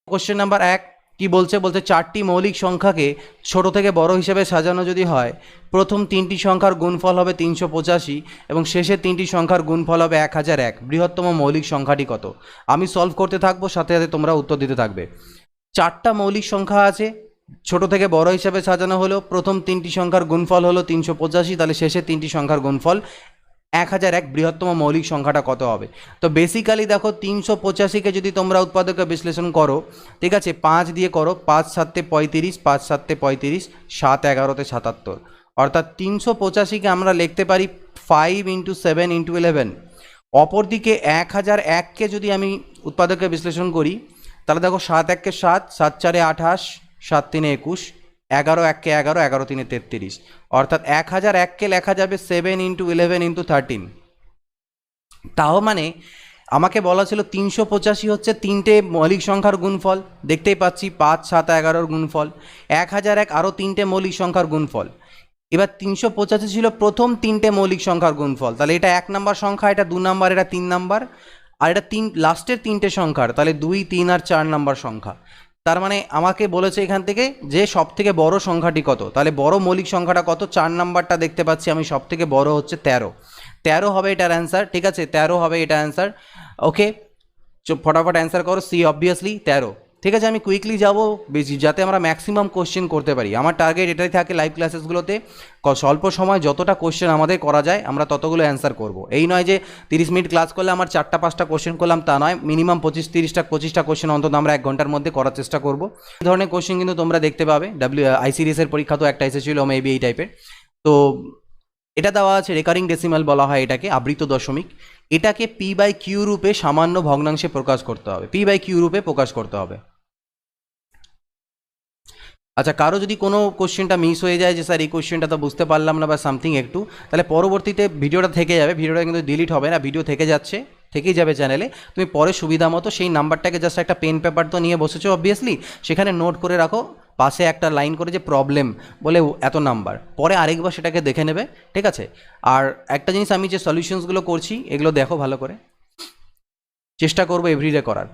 Question number 1 কি বলছে, বলছে চারটি মৌলিক সংখ্যাকে ছোট থেকে বড় হিসেবে সাজানো যদি হয়, প্রথম তিনটি সংখ্যার গুণফল হবে 385 এবং শেষের তিনটি সংখ্যার গুণফল হবে 1001। বৃহত্তম মৌলিক সংখ্যাটি কত? আমি সলভ করতে থাকবো, সাথে সাথে তোমরা উত্তর দিতে থাকবে। চারটা মৌলিক সংখ্যা আছে, ছোট থেকে বড় হিসেবে সাজানো হলো, প্রথম তিনটি সংখ্যার গুণফল হলো 385, তাহলে শেষের তিনটি সংখ্যার গুণফল 1001। বৃহত্তম মৌলিক সংখ্যাটা কত হবে? তো বেসিক্যালি দেখো 385কে যদি তোমরা উৎপাদকে বিশ্লেষণ করো, ঠিক আছে, 5 দিয়ে করো, 5 7 35, 5 7 35, 7 11 77, অর্থাৎ 385কে আমরা লিখতে পারি 5 × 7 × 11। অপরদিকে 1001কে যদি আমি উৎপাদকে বিশ্লেষণ করি, তাহলে দেখো 7 1 7, 7 4 28, 7 3 21, 11 1 11, 11 3 33, অর্থাৎ 1001কে লেখা যাবে 7 × 11 × 13। তাও মানে আমাকে বলা ছিল 385 হচ্ছে তিনটে মৌলিক সংখ্যার গুণফল, দেখতেই পাচ্ছি 5 7 11 গুণফল, 1001 আরও তিনটে মৌলিক সংখ্যার গুণফল। এবার 385 ছিল প্রথম তিনটে মৌলিক সংখ্যার গুণফল, তাহলে এটা 1 নম্বর সংখ্যা, এটা 2 নম্বর, এটা 3 নম্বর, আর এটা লাস্টের তিনটে সংখ্যার, তাহলে 2 3 আর 4 নম্বর সংখ্যা। তার মানে আমাকে বলেছে এখান থেকে যে সব থেকে বড় সংখ্যাটি কত, তাহলে বড় মৌলিক সংখ্যাটা কত? 4 নম্বরটা দেখতে পাচ্ছি আমি, সব থেকে বড় হচ্ছে 13 হবে এটার অ্যান্সার, ঠিক আছে, 13 হবে এটা অ্যান্সার। ওকে, ফটাফট অ্যান্সার করো, সি অবভিয়াসলি 13। ঠিক আছে, আমি কুইকলি যাবো বেশি, যাতে আমরা ম্যাক্সিমাম কোশ্চেন করতে পারি। আমার টার্গেট এটাই থাকে লাইভ ক্লাসেসগুলোতে, স্বল্প সময় যতটা কোশ্চেন আমাদের করা যায় আমরা ততগুলো অ্যান্সার করব। এই নয় যে 30 মিনিট ক্লাস করলে আমার 4টা 5টা কোশ্চেন করলাম, তা নয়, মিনিমাম 25-30টা কোশ্চেন অন্তত আমরা 1 ঘন্টার মধ্যে করার চেষ্টা করব। এই ধরনের কোশ্চেন কিন্তু তোমরা দেখতে পাবে, আইসিডিএসের পরীক্ষা তো একটা এসেছিল মেবি এই টাইপের। তো এটা দেওয়া আছে রেকারিং ডেসিমাল বলা হয় এটাকে, আবৃত দশমিক। এটাকে p/q রূপে সামান্য ভগ্নাংশে প্রকাশ করতে হবে, p/q রূপে প্রকাশ করতে হবে। আচ্ছা, কারো যদি কোনো কোশ্চেনটা মিস হয়ে যায় যে স্যার এই কোশ্চেনটা তো বুঝতে পারলাম না বা সামথিং একটু, তাহলে পরবর্তীতে ভিডিওটা থেকে যাবে, ভিডিওটা কিন্তু ডিলিট হবে না, ভিডিও থেকে যাচ্ছে, থেকেই যাবে চ্যানেলে। তুমি পরে সুবিধা মতো সেই নাম্বারটাকে জাস্ট একটা পেন পেপার তো নিয়ে বসেছো অবভিয়াসলি, সেখানে নোট করে রাখো, পাশে একটা লাইন করে যে প্রবলেম বলে এত নাম্বার, পরে আরেকবার সেটাকে দেখে নেবে, ঠিক আছে। আর একটা জিনিস, আমি যে সলিউশনসগুলো করছি এগুলো দেখো ভালো করে, চেষ্টা করবো এভরিডে করার।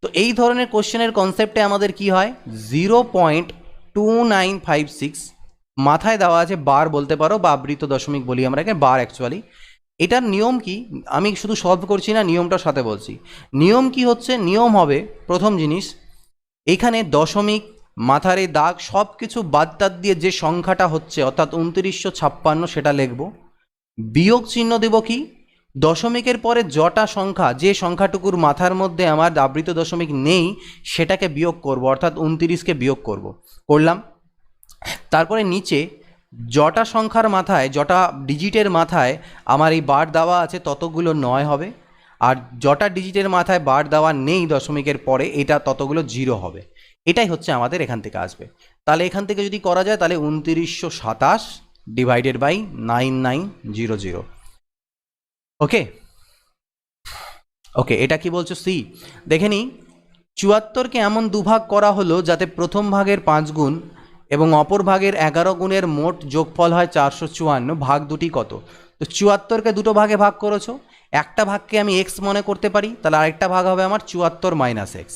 তো এই ধরনের কোশ্চেনের কনসেপ্টে আমাদের কি হয়, 0.2956 মাথায় দেওয়া আছে, বার বলতে পারো বা আবৃত দশমিক বলি আমরা, বার অ্যাকচুয়ালি। এটার নিয়ম কি, আমি শুধু সলভ করছি না, নিয়মটার সাথে বলছি। নিয়ম কি হচ্ছে, নিয়ম হবে প্রথম জিনিস, এখানে দশমিক, মাথার এই দাগ সব কিছু বাদ টাদ দিয়ে যে সংখ্যাটা হচ্ছে অর্থাৎ 2956 সেটা লিখব। বিয়োগ চিহ্ন দেব কি, দশমিকের পরে যটা সংখ্যা, যে সংখ্যাটুকুর মাথার মধ্যে আমার আবৃত দশমিক নেই সেটাকে বিয়োগ করব, অর্থাৎ 29কে বিয়োগ করলাম। তারপরে নিচে যটা সংখ্যার মাথায়, যটা ডিজিটের মাথায় আমার এই বার দেওয়া আছে ততগুলো 9 হবে, আর যটা ডিজিটের মাথায় বার দেওয়া নেই দশমিকের পরে এটা ততগুলো 0 হবে। এটাই হচ্ছে আমাদের এখান থেকে আসবে। তাহলে এখান থেকে যদি করা যায় তাহলে 2927 ডিভাইডেড বাই 9900। ওকে ওকে, এটা কি বলছো? সি। দেখে নিই, 74কে এমন দুভাগ করা হলো যাতে প্রথম ভাগের 5 গুণ এবং অপর ভাগের 11 গুণের মোট যোগফল হয় 454। ভাগ দুটি কত? তো 74কে দুটো ভাগে ভাগ করেছো, একটা ভাগকে আমি এক্স মনে করতে পারি, তাহলে আরেকটা ভাগ হবে আমার 74 - x।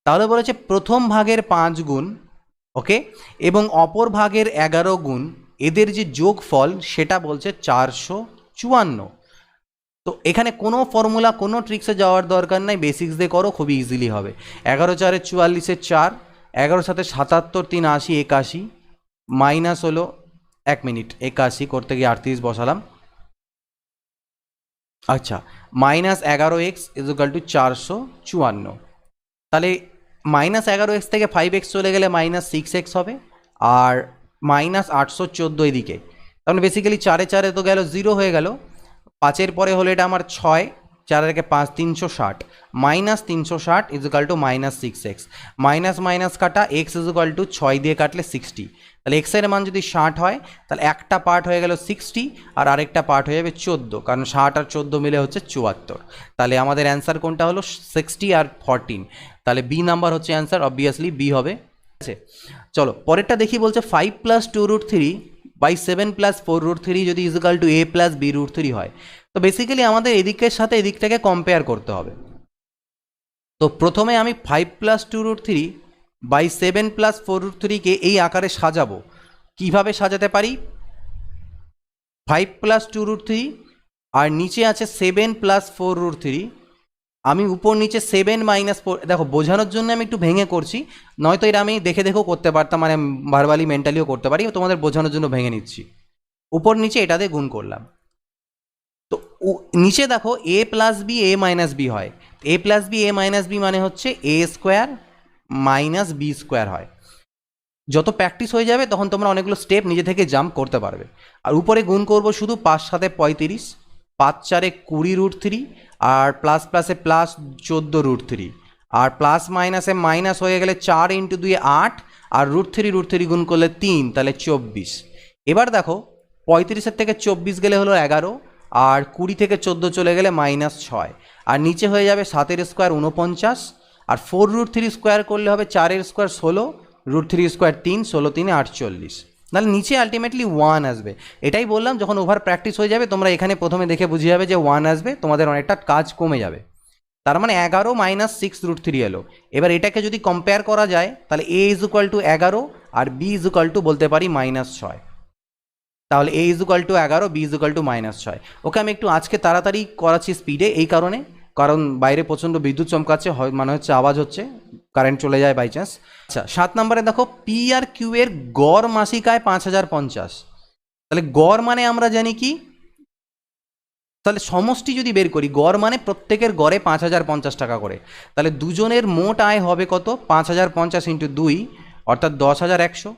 তাহলে বলেছে প্রথম ভাগের 5 গুণ, ওকে, এবং অপর ভাগের 11 গুণ, এদের যে যোগফল সেটা বলছে 454। তো এখানে কোনো ফর্মুলা, কোনো ট্রিক্সে যাওয়ার দরকার নাই, বেসিক্স দিয়ে করো, খুবই ইজিলি হবে। 11 4 44 4, 11 7 77 3 80 81, মাইনাস হলো 1 মিনিট 81 করতে গিয়ে 38 বসালাম। আচ্ছা, -11x = 454। তাহলে -11x থেকে 5x চলে গেলে -6x হবে, আর -814 এদিকে, তাহলে বেসিক্যালি 4 4 তো গেল, 0 হয়ে গেল। 5-এর পরে হলো এটা আমার 6, 4 এর 5 360, -360 = -6x, মাইনাস মাইনাস কাটা, x = 6 দিয়ে কাটলে 60, তাহলে x এর মান যদি 60 হয় তাহলে একটা পার্ট হয়ে গেল 60 আর আরেকটা পার্ট হয়ে যাবে 14, কারণ 60 আর 14 মিলে হচ্ছে 74। তাহলে আমাদের অ্যান্সার কোনটা হলো? 60 আর 14, তাহলে বি নাম্বার হচ্ছে অ্যান্সার, অবভিয়াসলি বি হবে। ঠিক আছে, চলো পরেরটা দেখি। বলছে 5 + 2√3/7 + 4√3 যদি = a + b√3 হয়। তো বেসিক্যালি আমাদের এদিকের সাথে এদিকটাকে কম্পেয়ার করতে হবে। তো প্রথমে আমি 5+2√3/7+4√3কে এই আকারে সাজাবো। কিভাবে সাজাতে পারি? 5+2√3 আর নিচে আছে 7+4√3। আমি উপর নিচে 7-4, দেখো বোঝানোর জন্য আমি একটু ভেঙে করছি, নয়তো এটা আমি দেখে দেখেও করতে পারতাম, মানে ভার্বালি মেন্টালিও করতে পারি, তোমাদের বোঝানোর জন্য ভেঙে নিচ্ছি। উপর নিচে এটা দিয়ে গুণ করলাম। তো নিচে দেখো a+b a-b হয়। a+b a-b মানে হচ্ছে a² - b² হয়। যত প্র্যাকটিস হয়ে যাবে তখন তোমরা অনেকগুলো স্টেপ নিজে থেকে জাম্প করতে পারবে। আর উপরে গুণ করব শুধু 5×7 = 35, 5×4 = 20√3, আর প্লাস প্লাসে প্লাস 14√3, আর প্লাস মাইনাসে মাইনাস হয়ে গেলে 4 × 2 = 8, আর √3 গুণ করলে 3, তাহলে 24। এবার দেখো 35-এর থেকে 24 গেলে হলো 11, আর 20 থেকে 14 চলে গেলে -6, আর নিচে হয়ে যাবে 7-এর স্কোয়ার 49, আর 4√3 স্কোয়ার করলে হবে 4-এর স্কোয়ার 16, √3 স্কোয়ার 3, 16×3 = 48। তাহলে নিচে আলটিমেটলি 1 আসবে। এটাই বললাম, যখন ওভার প্র্যাকটিস হয়ে যাবে তোমরা এখানে প্রথমে দেখে বুঝে যাবে যে 1 আসবে, তোমাদের অনেকটা কাজ কমে যাবে। তার মানে 11 - 6√3 এলো। এবার এটাকে যদি কম্পেয়ার করা যায় তাহলে a = 11 আর b = বলতে পারি -6। তাহলে a = 11, b = -6। ওকে আমি একটু আজকে তাড়াতাড়ি করাচ্ছি স্পিডে, এই কারণে, কারণ বাইরে প্রচণ্ড বিদ্যুৎ চমকাচ্ছে, মানে হচ্ছে আওয়াজ হচ্ছে, কারেন্ট চলে যায় বাই চান্স। আচ্ছা 7 নম্বরে দেখো পি আর কিউ এর গড় মাসিক আয় 5050। তাহলে গড় মানে আমরা জানি কি, তাহলে সমষ্টি যদি বের করি, গড় মানে প্রত্যেকের গড়ে 5050 টাকা করে। তাহলে দুজনের মোট আয় হবে কত? 5050 × 2 অর্থাৎ 10100।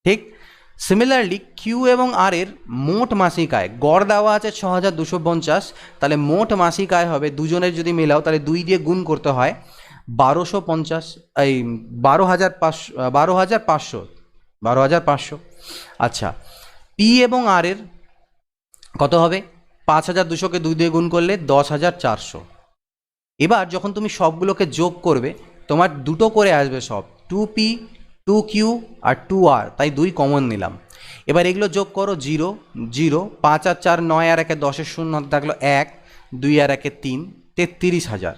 ঠিক সিমিলারলি কিউ এবং আর এর মোট মাসিক আয়, গড় দেওয়া আছে 6250, তাহলে মোট মাসিক আয় হবে, দুজনের যদি মেলাও তাহলে 2 দিয়ে গুণ করতে হয়, 1250, এই 12500। আচ্ছা পি এবং আর এর কত হবে? 5200কে 2 দিয়ে গুণ করলে 10400। এবার যখন তুমি সবগুলোকে যোগ করবে তোমার দুটো করে আসবে সব, 2p 2q আর 2r, তাই 2 কমন নিলাম। এবার এগুলো যোগ করো, 0 0, 5 আর 4 9, আর 1 10 শূন্য থাকলো 1, 2 আর 1 3, 33,000।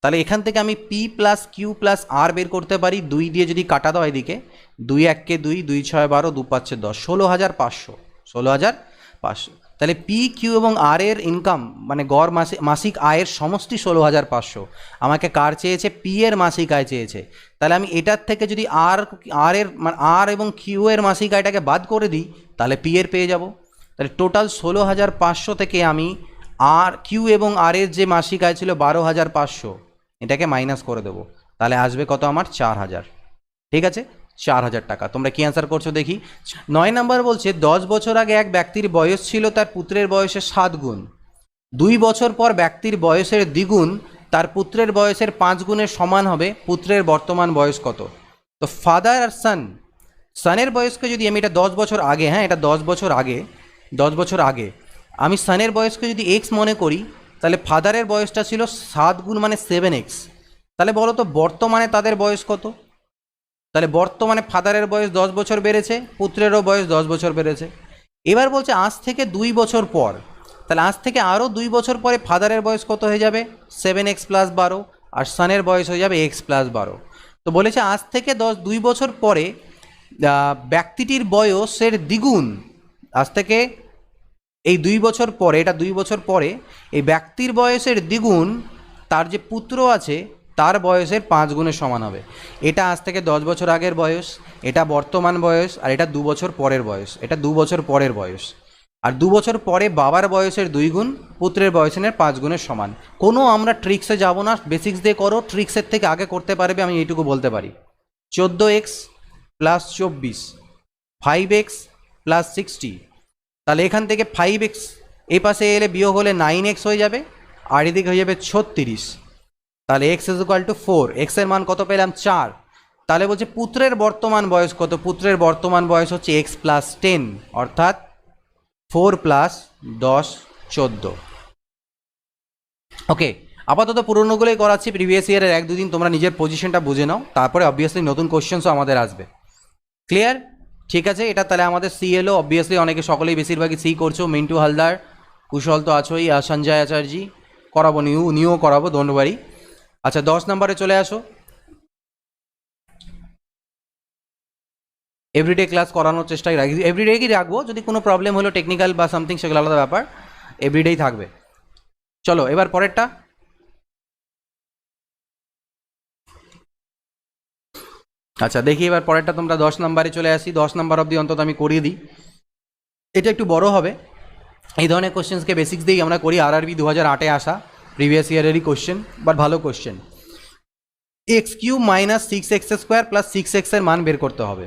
তাহলে এখান থেকে আমি p + q + r বের করতে পারি, 2 দিয়ে যদি কাটা দাও এদিকে, 2 1 2, 2 6 12, 2 5 10, 16500, 16500। তাহলে পি কিউ এবং আর এর ইনকাম মানে গড় মাসিক আয়ের সমষ্টি 16500। আমাকে কার চেয়েছে? পি এর মাসিক আয় চেয়েছে। তাহলে আমি এটার থেকে যদি আর এবং কিউ এর মাসিক আয়টাকে বাদ করে দিই তাহলে পি এর পেয়ে যাব। তাহলে টোটাল 16500 থেকে আমি আর কিউ এবং আর এর যে মাসিক আয় ছিল 12500, এটাকে মাইনাস করে দেবো, তাহলে আসবে কত আমার? 4000। ঠিক আছে, 4000 টাকা। তোমরা কি অ্যান্সার করছো দেখি। 9 নম্বর বলছে 10 বছর আগে এক ব্যক্তির বয়স ছিল তার পুত্রের বয়সের 7 গুণ। 2 বছর পর ব্যক্তির বয়সের দ্বিগুণ তার পুত্রের বয়সের 5 গুণের সমান হবে, পুত্রের বর্তমান বয়স কত? তো ফাদার আর সানের বয়সকে যদি আমি, এটা 10 বছর আগে, হ্যাঁ এটা 10 বছর আগে আমি সানের বয়সকে যদি এক্স মনে করি, তাহলে ফাদারের বয়সটা ছিল 7 গুণ মানে 7x। তাহলে বলো তো বর্তমানে তাদের বয়স কত? তাহলে বর্তমানে ফাদারের বয়স 10 বছর বেড়েছে, পুত্রেরও বয়স 10 বছর বেড়েছে। এবার বলছে আজ থেকে 2 বছর পর, তাহলে আজ থেকে আরও 2 বছর পরে ফাদারের বয়স কত হয়ে যাবে? 7x + 12, আর সানের বয়স হয়ে যাবে x + 12। তো বলেছে আজ থেকে 2 বছর পরে ব্যক্তিটির বয়সের দ্বিগুণ, আজ থেকে এই 2 বছর পরে, এটা 2 বছর পরে এই ব্যক্তির বয়সের দ্বিগুণ তার যে পুত্র আছে তার বয়সের 5 গুণের সমান হবে। এটা আজ থেকে 10 বছর আগের বয়স, এটা বর্তমান বয়স, আর এটা 2 বছর পরের বয়স, এটা 2 বছর পরের বয়স। আর 2 বছর পরে বাবার বয়সের 2 গুণ, পুত্রের বয়সের 5 গুণের সমান। কোনো আমরা ট্রিক্সে যাব না, বেসিক্স দিয়ে করো, ট্রিক্সের থেকে আগে করতে পারবে, আমি এইটুকু বলতে পারি। 14x + 24, 5x + 60। তাহলে এখান থেকে 5x এই পাশে এলে বিয়োগ হলে 9x হয়ে যাবে, আর এদিকে হয়ে যাবে 36। তাহলে x = 4, x এর মান কত পেলাম? 4। তাহলে বলছে পুত্রের বর্তমান বয়স কত? পুত্রের বর্তমান বয়স হচ্ছে x + 10, অর্থাৎ 4 + 10 14। ওকে, আপাতত পুরোনোগুলোই করাচ্ছি, প্রিভিয়াস ইয়ারের 1-2 দিন তোমরা নিজের পজিশনটা বুঝে নাও, তারপরে অবভিয়াসলি নতুন কোশ্চেন্সও আমাদের আসবে। ক্লিয়ার? ঠিক আছে, এটা তাহলে আমাদের সি এলো। অবভিয়াসলি অনেকে, সকলেই বেশিরভাগই সি করছো। মিন্টু হালদার, কুশল তো আছোই, আর সঞ্জয় আচার্যি করাবো, নিউ করাবো, ডোন্ট ওয়ারি। আচ্ছা 10 নম্বরে চলে আসো। এভরিডে ক্লাস করানোর চেষ্টাই রাখি, এভরিডে কি রাখবো, যদি কোনো প্রবলেম হলো টেকনিক্যাল বা সামথিং সেগুলো আলাদা ব্যাপার, এভরিডেই থাকবে। চলো এবার পরেরটা। আচ্ছা দেখি এবার পরেরটা, তোমরা 10 নম্বরে চলে আসি, 10 নম্বর অবধি অন্তত আমি করিয়ে দিই। এটা একটু বড় হবে, এই ধরনের কোশ্চেন্সকে বেসিক্স দিয়েই আমরা করি। আরআরবি 2008-এ আসা প্রিভিয়াস ইয়ারেরই কোশ্চেন, বাট ভালো question. X cube minus 6x square plus 6x এর মান বের করতে হবে।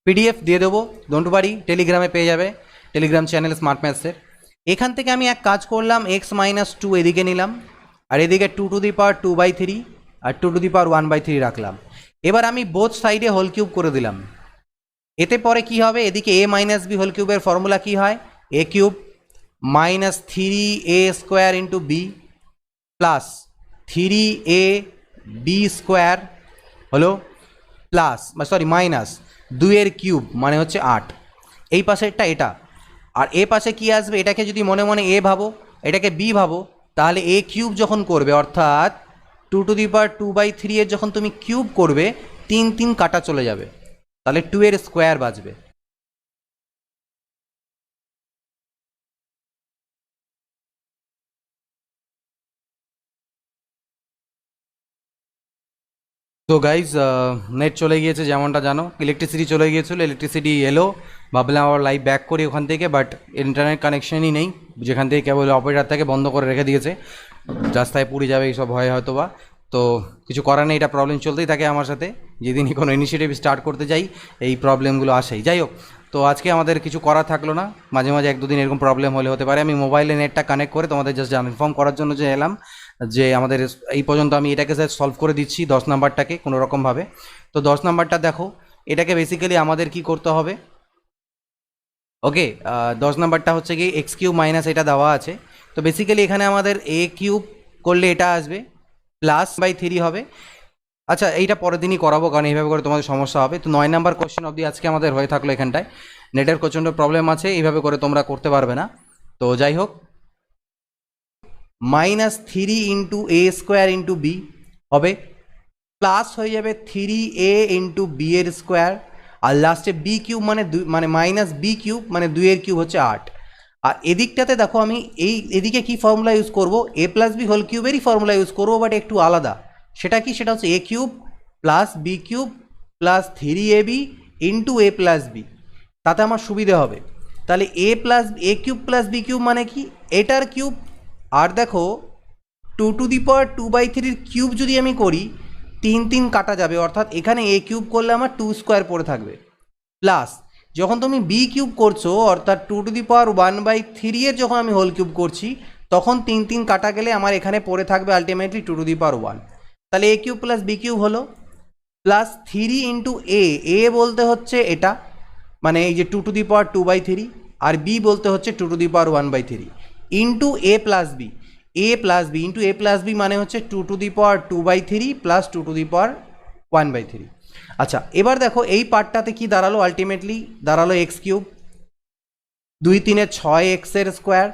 পিডিএফ দিয়ে দেবো, ডোন্ট ওয়ারি, টেলিগ্রামে পেয়ে যাবে, টেলিগ্রাম চ্যানেল স্মার্ট ম্যাথসের। এখান থেকে আমি এক কাজ করলাম, এক্স মাইনাস 2 এদিকে নিলাম, আর এদিকে 2^2/3 আর 2^1/3 রাখলাম। এবার আমি বোথ সাইডে হোল কিউব করে দিলাম। এতে পরে কি হবে, এদিকে a মাইনাস বি হোল কিউবের ফর্মুলা কি হয়, a cube minus 3a square into b plus 3ab square হলো প্লাস, সরি মাইনাস 2 কিউব মানে হচ্ছে 8। এই পাশেরটা এটা, আর এ পাশে কি আসবে, এটাকে যদি মনে মনে a ভাবো, এটাকে b ভাবো, তাহলে a কিউব যখন করবে অর্থাৎ 2^2/3 এর যখন তুমি কিউব করবে, 3 কাটা চলে যাবে, তাহলে 2 এর স্কোয়ার বাঁচবে। তো গাইজ নেট চলে গিয়েছে যেমনটা জানো, ইলেকট্রিসিটি চলে গিয়েছিলো, ইলেকট্রিসিটি এলো, ভাবলাম আবার লাইভ ব্যাক করি ওখান থেকে, বাট ইন্টারনেট কানেকশনই নেই, যেখান থেকে কেবল অপারেটার থেকে বন্ধ করে রেখে দিয়েছে, রাস্তায় পুড়ে যাবে এইসব ভয় হয়তো বা। তো কিছু করার নেই, এটা প্রবলেম চলতেই থাকে আমার সাথে, যেদিনই কোনো ইনিশিয়েটিভ স্টার্ট করতে যাই এই প্রবলেমগুলো আসেই। যাই হোক, তো আজকে আমাদের কিছু করা থাকলো না, মাঝে মাঝে 1-2 দিন এরকম প্রবলেম হলে হতে পারে। আমি মোবাইলে নেটটা কানেক্ট করে তোমাদের জাস্ট ইনফর্ম করার জন্য যে এলাম, যে আমাদের এই পর্যন্ত আমি এটাকে স্যার সলভ করে দিচ্ছি 10 নাম্বারটাকে কোনো রকমভাবে। তো 10 নাম্বারটা দেখো, এটাকে বেসিক্যালি আমাদের কি করতে হবে, ওকে 10 নাম্বারটা হচ্ছে কি এক্স কিউব মাইনাস এটা দেওয়া আছে, তো বেসিক্যালি এখানে আমাদের এ কিউব করলে এটা আসবে +/3 হবে। আচ্ছা এইটা পরের দিনই করাবো, কারণ এইভাবে করে তোমাদের সমস্যা হবে। তো 9 নাম্বার কোশ্চেন অবধি আজকে আমাদের হয়ে থাকলো, এখানটায় নেটের প্রচণ্ড প্রবলেম আছে, এইভাবে করে তোমরা করতে পারবে না। তো যাই হোক, -3 into a square into b হবে, প্লাস হয়ে যাবে 3a ইন্টু বি এর স্কোয়ার, আর লাস্টে বি কিউব মানে মানে মাইনাস বি কিউব মানে 2 এর কিউব হচ্ছে 8। আর এদিকটাতে দেখো আমি এদিকে কি ফর্মুলা ইউজ করব, a প্লাস বি হোল কিউবেরই ফর্মুলা ইউজ করবো, বাট একটু আলাদা। সেটা কি, সেটা হচ্ছে a cube plus B cube plus 3ab into a plus B, তাতে আমার সুবিধে হবে। তাহলে a cube plus B cube মানে কি, এটার কিউব, আর দেখো 2^2/3 কিউব যদি আমি করি 3 কাটা যাবে, অর্থাৎ এখানে a কিউব করলে আমার 2 স্কোয়ার পড়ে থাকবে, প্লাস যখন তুমি বি কিউব করছো অর্থাৎ 2^1/3 এর যখন আমি হোল কিউব করছি, তখন 3 কাটা গেলে আমার এখানে পড়ে থাকবে আলটিমেটলি 2^1। তাহলে a cube plus B cube হলো, প্লাস 3 ইন্টু a বলতে হচ্ছে এটা, মানে এই যে 2^2/3, আর b বলতে হচ্ছে 2^1/3 into a plus b into a plus b মানে হচ্ছে 2^2/3 প্লাস 2^1/3। আচ্ছা এবার দেখো এই পার্টটাতে কি দাঁড়ালো, আলটিমেটলি দাঁড়ালো এক্স কিউব 2×3 6x এর square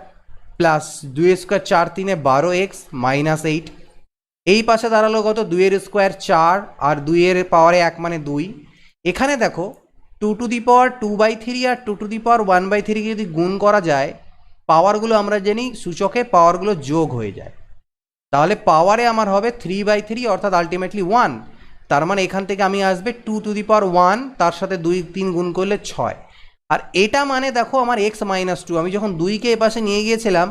plus 2 square 4×3 12x minus 8। এই পাশে দাঁড়ালো কত, 2 এর স্কোয়ার 4 আর 2 এর পাওয়ারে 1 মানে 2। এখানে দেখো 2^2/3 আর 2^1/3 যদি গুণ করা যায়, পাওয়ারগুলো আমরা জানি সূচকে পাওয়ারগুলো যোগ হয়ে যায়, তাহলে পাওয়ারে আমার হবে 3/3 অর্থাৎ আলটিমেটলি 1। তার মানে এখান থেকে আমি আসবে 2^1, তার সাথে 2-3 গুণ করলে 6। আর এটা মানে দেখো আমার x-2, আমি যখন 2কে এ পাশে নিয়ে গিয়েছিলাম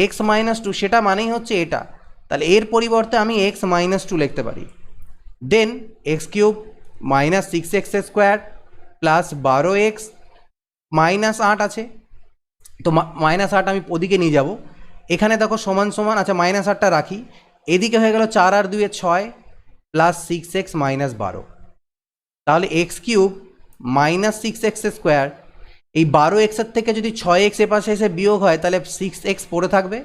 x-2, সেটা মানেই হচ্ছে এটা, তাহলে এর পরিবর্তে আমি x-2 লিখতে পারি। Then x cube minus 6x square plus 12x minus 8 আছে, তো -8 আমি ওদিকে নিয়ে যাব, এখানে দেখো সমান সমান, আচ্ছা -8টা রাখি, এদিকে হয়ে গেল 4 আর 2 6 প্লাস 6x মাইনাস 12। তাহলে x cube minus 6x square, এই 12x এর থেকে যদি 6x এ পাশে এসে বিয়োগ হয় তাহলে 6x পড়ে থাকবে,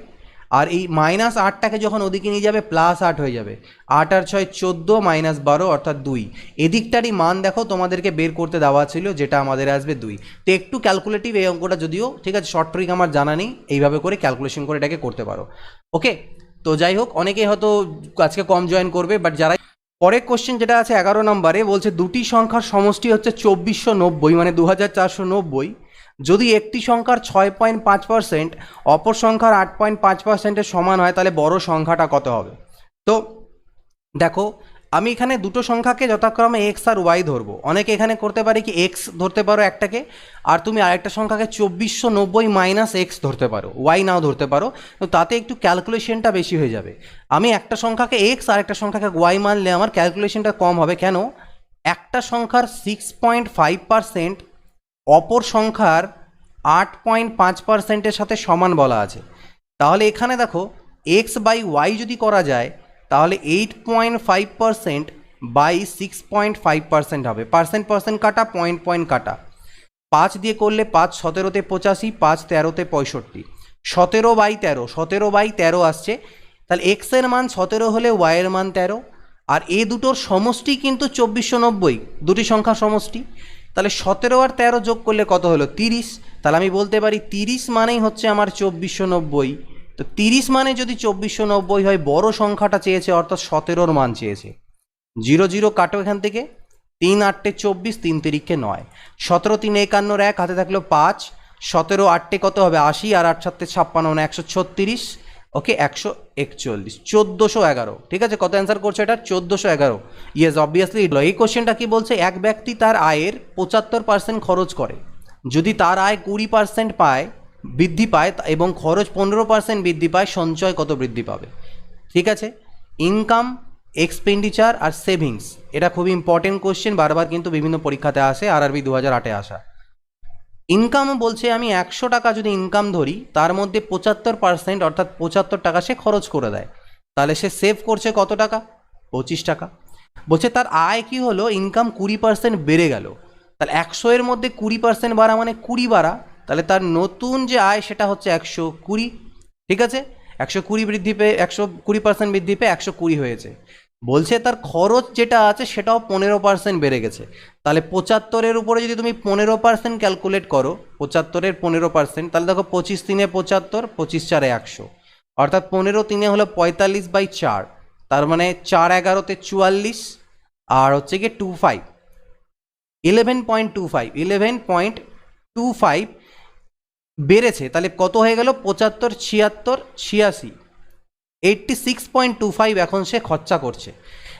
আর এই -8টাকে যখন ওদিকে নিয়ে যাবে +8 হয়ে যাবে, 8 আর 6 14 মাইনাস 12 অর্থাৎ 2। এদিকটারই মান দেখো তোমাদেরকে বের করতে দেওয়া ছিল, যেটা আমাদের আসবে 2। তো একটু ক্যালকুলেটিভ এই অঙ্কটা, যদিও ঠিক আছে শর্ট ট্রিক আমার জানা নেই, এইভাবে করে ক্যালকুলেশন করে এটাকে করতে পারো। ওকে, তো যাই হোক, অনেকেই হয়তো আজকে কম জয়েন করবে, বাট যারা পরের কোশ্চেন যেটা আছে 11 নম্বরে বলছে দুটি সংখ্যার সমষ্টি হচ্ছে 2490 মানে 2490, যদি একটি সংখ্যার 6.5% অপর সংখ্যার 8.5%-এর সমান হয় তাহলে বড় সংখ্যাটা কত হবে। তো দেখো, আমি এখানে দুটো সংখ্যাকে যথাক্রমে এক্স আর ওয়াই ধরবো। অনেকে এখানে করতে পারে কি এক্স ধরতে পারো একটাকে, আর তুমি আরেকটা সংখ্যাকে 2490 মাইনাস এক্স ধরতে পারো, ওয়াই নাও ধরতে পারো, তো তাতে একটু ক্যালকুলেশনটা বেশি হয়ে যাবে। আমি একটা সংখ্যাকে এক্স আর একটা সংখ্যাকে ওয়াই মানলে আমার ক্যালকুলেশনটা কম হবে। কেন? একটা সংখ্যার 6.5% অপর সংখ্যার 8.5%-এর সাথে সমান বলা আছে। তাহলে এখানে দেখো এক্স বাই ওয়াই যদি করা যায় তাহলে 8.5% বাই 6.5% হবে। পার্সেন্ট কাটা, পয়েন্ট কাটা, 5 দিয়ে করলে 5 17-তে 85, 5 13-তে 65, 17/13 আসছে। তাহলে এক্সের মান 17 হলে ওয়াইয়ের মান 13, আর এ দুটোর সমষ্টি কিন্তু 2490, দুটি সংখ্যা সমষ্টি। তাহলে 17 আর 13 যোগ করলে কত হলো? 30। তাহলে আমি বলতে পারি 30 মানেই হচ্ছে আমার 2490। তো 30 মানে যদি 2490 হয়, বড় সংখ্যাটা চেয়েছে অর্থাৎ 17-র মান চেয়েছে। 0 0 কাটো এখান থেকে, 3 8 24, 3 3 9, 17 3 51 1 হাতে থাকলো 5, 17 8 কত হবে? 80, আর 8 7 56 136, ওকে 141, 1411। ঠিক আছে, কত অ্যান্সার করছে এটা? 1411। Yes, obviously. এই কোশ্চেনটা কি বলছে? এক ব্যক্তি তার আয়ের 75% খরচ করে। যদি তার আয় 20% বৃদ্ধি পায় এবং খরচ 15% বৃদ্ধি পায়, সঞ্চয় কত বৃদ্ধি পাবে? ঠিক আছে, ইনকাম, এক্সপেন্ডিচার আর সেভিংস, এটা খুবই ইম্পর্টেন্ট কোশ্চেন, বারবার কিন্তু বিভিন্ন পরীক্ষাতে আসে, আরআরবি 2008-এ আসা। ইনকাম বলছে আমি 100 টাকা যদি ইনকাম ধরি, তার মধ্যে 75% অর্থাৎ 75 টাকা সে খরচ করে দেয়, তাহলে সে সেভ করছে কত টাকা? 25 টাকা। বলছে তার আয় কি হলো? ইনকাম 20% বেড়ে গেল। তাহলে 100-এর মধ্যে 20% বাড়া মানে 20 বাড়া, তাহলে তার নতুন যে আয় সেটা হচ্ছে 120। ঠিক আছে, 120 বৃদ্ধি পেয়ে 120% বৃদ্ধি পেয়ে 120 হয়েছে। বলছে তার খরচ যেটা আছে সেটাও 15% বেড়ে গেছে। তাহলে 75-এর উপরে যদি তুমি 15% ক্যালকুলেট করো, 75-এর 15%, তাহলে দেখো 25 3 75, 25 4 100, অর্থাৎ 15 3 হলো 45/4, তার মানে 4 11-তে 44, আর হচ্ছে গিয়ে 25, 11.25 বেড়েছে। তাহলে কত হয়ে গেল? 75 76 86, 86.25 এখন সে খরচা করছে।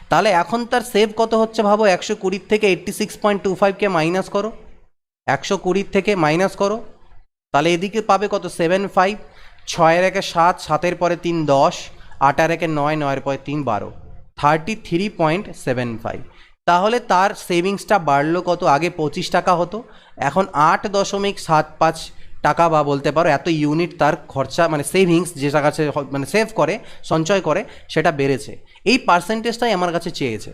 তাহলে এখন তার সেভ কত হচ্ছে ভাবো? 120 থেকে 86.25-কে মাইনাস করো, 120 থেকে মাইনাস করো, তাহলে এদিকে পাবে কত? 75, 6-এর 1-এ 7, 7-এর পরে 3 10, 8-এর 1-এ 9, 9-এর পরে 3 12, 33.75। তাহলে তার সেভিংসটা বাড়লো কত? আগে 25 টাকা হতো, এখন 8.75 টাকা, বা বলতে পারো এত ইউনিট তার খরচা, মানে সেভিংস যে টাকা মানে সেভ করে, সঞ্চয় করে, সেটা বেড়েছে। এই পার্সেন্টেজটাই আমার কাছে চেয়েছে,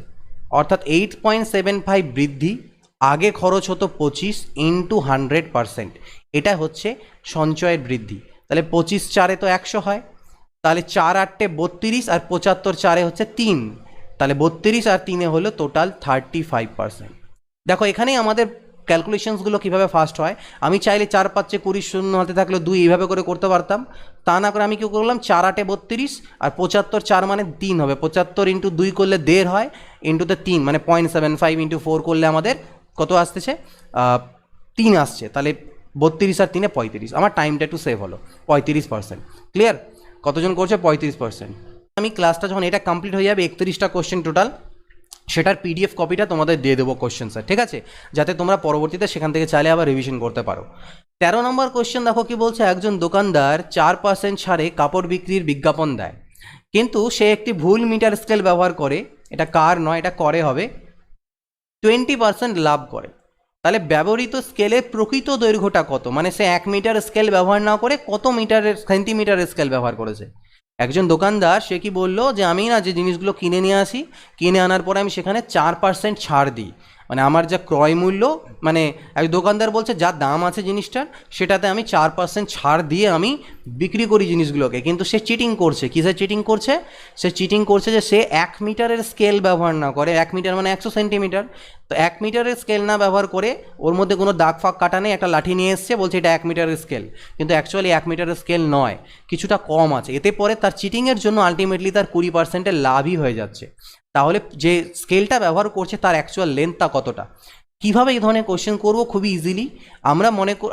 অর্থাৎ 8.75 বৃদ্ধি, আগে খরচ হতো 25 ইন্টু 100%, এটা হচ্ছে সঞ্চয়ের বৃদ্ধি। তাহলে 25 4-এ তো 100 হয়, তাহলে 4 8-এ 32, আর 75 4-এ হচ্ছে 3, তাহলে 32 আর 3-এ হলো টোটাল 35%। দেখো এখানেই আমাদের ক্যালকুলেশনসগুলো কীভাবে ফাস্ট হয়। আমি চাইলে 4 5 20 শূন্য হাতে থাকলে 2 এইভাবে করে করতে পারতাম, তা না করে আমি কী করলাম? 4 8-এ 32, আর 75 4 মানে 3 হবে, 75 ইন্টু 2 করলে 1.5 হয়, ইন্টুতে 3 মানে 0.75, ইন্টু 4 করলে আমাদের কত আসতেছে? 3 আসছে। তাহলে 32 আর 3-এ 35, আমার টাইমটা একটু সেভ হলো, 35%। ক্লিয়ার? কতজন করছে? 35%। আমি ক্লাসটা যখন এটা কমপ্লিট হয়ে যাবে, 31টা কোশ্চেন টোটাল, সেটার পিডিএফ কপিটা তোমাদের দিয়ে দেবো কোশ্চেন স্যার, ঠিক আছে, যাতে তোমরা পরবর্তীতে সেখান থেকে চাইলে আবার রিভিশন করতে পারো। 13 নম্বর কোশ্চেন দেখো কি বলছে। একজন দোকানদার 4% ছাড়ে কাপড় বিক্রির বিজ্ঞাপন দেয়, কিন্তু সে একটি ভুল মিটার স্কেল ব্যবহার করে, এটা কার নয়, এটা করে হবে, 20% লাভ করে। তাহলে ব্যবহৃত স্কেলের প্রকৃত দৈর্ঘ্যটা কত? মানে সে 1 মিটার স্কেল ব্যবহার না করে কত মিটারের সেন্টিমিটারের স্কেল ব্যবহার করেছে। একজন দোকানদার সে কি বললো যে আমি না যে জিনিসগুলো কিনে নিয়ে আসি, কিনে আনার পরে আমি সেখানে 4% ছাড় দিই, মানে আমার যা ক্রয় মূল্য, মানে এক দোকানদার বলছে যা দাম আছে জিনিসটার সেটাতে আমি 4% ছাড় দিয়ে আমি বিক্রি করি জিনিসগুলোকে, কিন্তু সে চিটিং করছে। কিসে চিটিং করছে? সে চিটিং করছে যে সে 1 মিটারের স্কেল ব্যবহার না করে, 1 মিটার মানে 100 সেন্টিমিটার, তো 1 মিটারের স্কেল না ব্যবহার করে ওর মধ্যে কোনো দাগ ফাগ কাটা নেই, একটা লাঠি নিয়ে এসছে, বলছে এটা 1 মিটারের স্কেল, কিন্তু অ্যাকচুয়ালি 1 মিটারের স্কেল নয়, কিছুটা কম আছে। এতে পরে তার চিটিংয়ের জন্য আলটিমেটলি তার 20%-এর লাভই হয়ে যাচ্ছে। তাহলে যে স্কেলটা ব্যবহার করছে তার অ্যাকচুয়াল লেন্থটা কতটা? কীভাবে এই ধরনের কোশ্চেন করবো? খুবই ইজিলি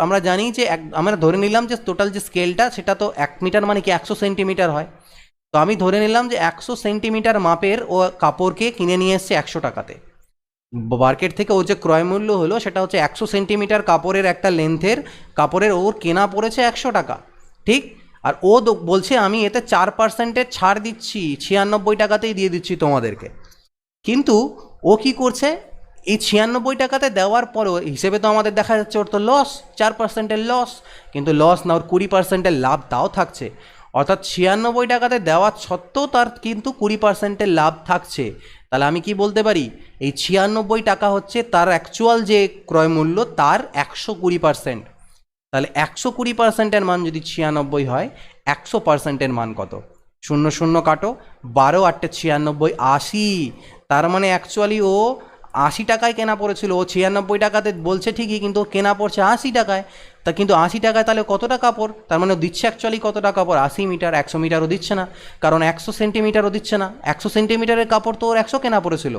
আমরা জানি যে আমরা ধরে নিলাম যে টোটাল যে স্কেলটা সেটা তো 1 মিটার মানে কি 100 সেন্টিমিটার হয়। তো আমি ধরে নিলাম যে 100 সেন্টিমিটার মাপের ও কাপড়কে কিনে নিয়ে এসছে 100 টাকাতে। মার্কেট থেকে ওর যে ক্রয় মূল্য হলো সেটা হচ্ছে 100 সেন্টিমিটার কাপড়ের একটা লেন্থের কাপড়ের ওর কেনা পড়েছে 100 টাকা, ঠিক? আর ও বলছে আমি এতে 4%-এর ছাড় দিচ্ছি, 96 টাকাতেই দিয়ে দিচ্ছি তোমাদেরকে। কিন্তু ও কি করছে, এই 96 টাকাতে দেওয়ার পরেও হিসেবে তো আমাদের দেখা যাচ্ছে ওর তো লস, 4%-এর লস, কিন্তু লস না, ওর 20%-এর লাভ তাও থাকছে। অর্থাৎ 96 টাকাতে দেওয়া সত্ত্বেও তার কিন্তু 20%-এর লাভ থাকছে। তাহলে আমি কি বলতে পারি, এই 96 টাকা হচ্ছে তার অ্যাকচুয়াল যে ক্রয় মূল্য তার 120%। তাহলে 120%-এর মান যদি 96 হয়, 100%-এর মান কত? 0 0 কাটো, 12 8 96, 80। তার মানে অ্যাকচুয়ালি ও 80 টাকায় কেনা পড়েছিল, ও 96 টাকাতে বলছে ঠিকই, কিন্তু কেনা পড়ছে 80 টাকায়। তা কিন্তু 80 টাকায় তাহলে কতটা কাপড়? তার মানে দিচ্ছে অ্যাকচুয়ালি কতটা কাপড়? 80 মিটার। 100 মিটারও দিচ্ছে না, কারণ 100 সেন্টিমিটারও দিচ্ছে না। 100 সেন্টিমিটারের কাপড় তো ওর 100 কেনা পড়েছিল,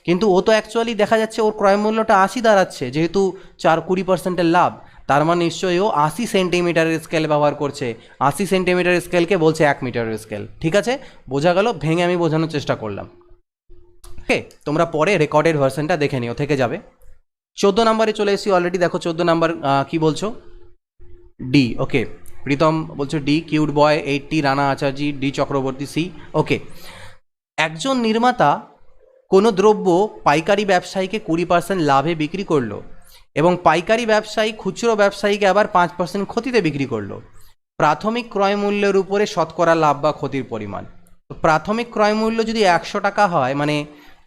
কিন্তু ও তো অ্যাকচুয়ালি দেখা যাচ্ছে ওর ক্রয় মূল্যটা 80 দাঁড়াচ্ছে, যেহেতু 20%-এর লাভ। তার মানে নিশ্চয়ই ও 80 সেন্টিমিটারের স্কেল ব্যবহার করছে। 80 সেন্টিমিটারের স্কেলকে বলছে 1 মিটারের স্কেল। ঠিক আছে, বোঝা গেল? ভেঙে আমি বোঝানোর চেষ্টা করলাম। ওকে, তোমরা পরে রেকর্ডেড ভার্সনটা দেখে নিও, থেকে যাবে। 14 নম্বরে চলে এসেছি অলরেডি। দেখো 14 নম্বর কি বলছো? ডি। ওকে, প্রীতম বলছো D. Cute boy 80, Rana Acharya, D Chakraborty C. Okay, একজন নির্মাতা কোনো দ্রব্য পাইকারি ব্যবসায়ীকে 20% লাভে বিক্রি করলো এবং পাইকারি ব্যবসায়ী খুচরো ব্যবসায়ীকে আবার 5% ক্ষতিতে বিক্রি করলো। প্রাথমিক ক্রয় মূল্যের উপরে শতকরা লাভ বা ক্ষতির পরিমাণ। তো প্রাথমিক ক্রয় মূল্য যদি 100 টাকা হয়, মানে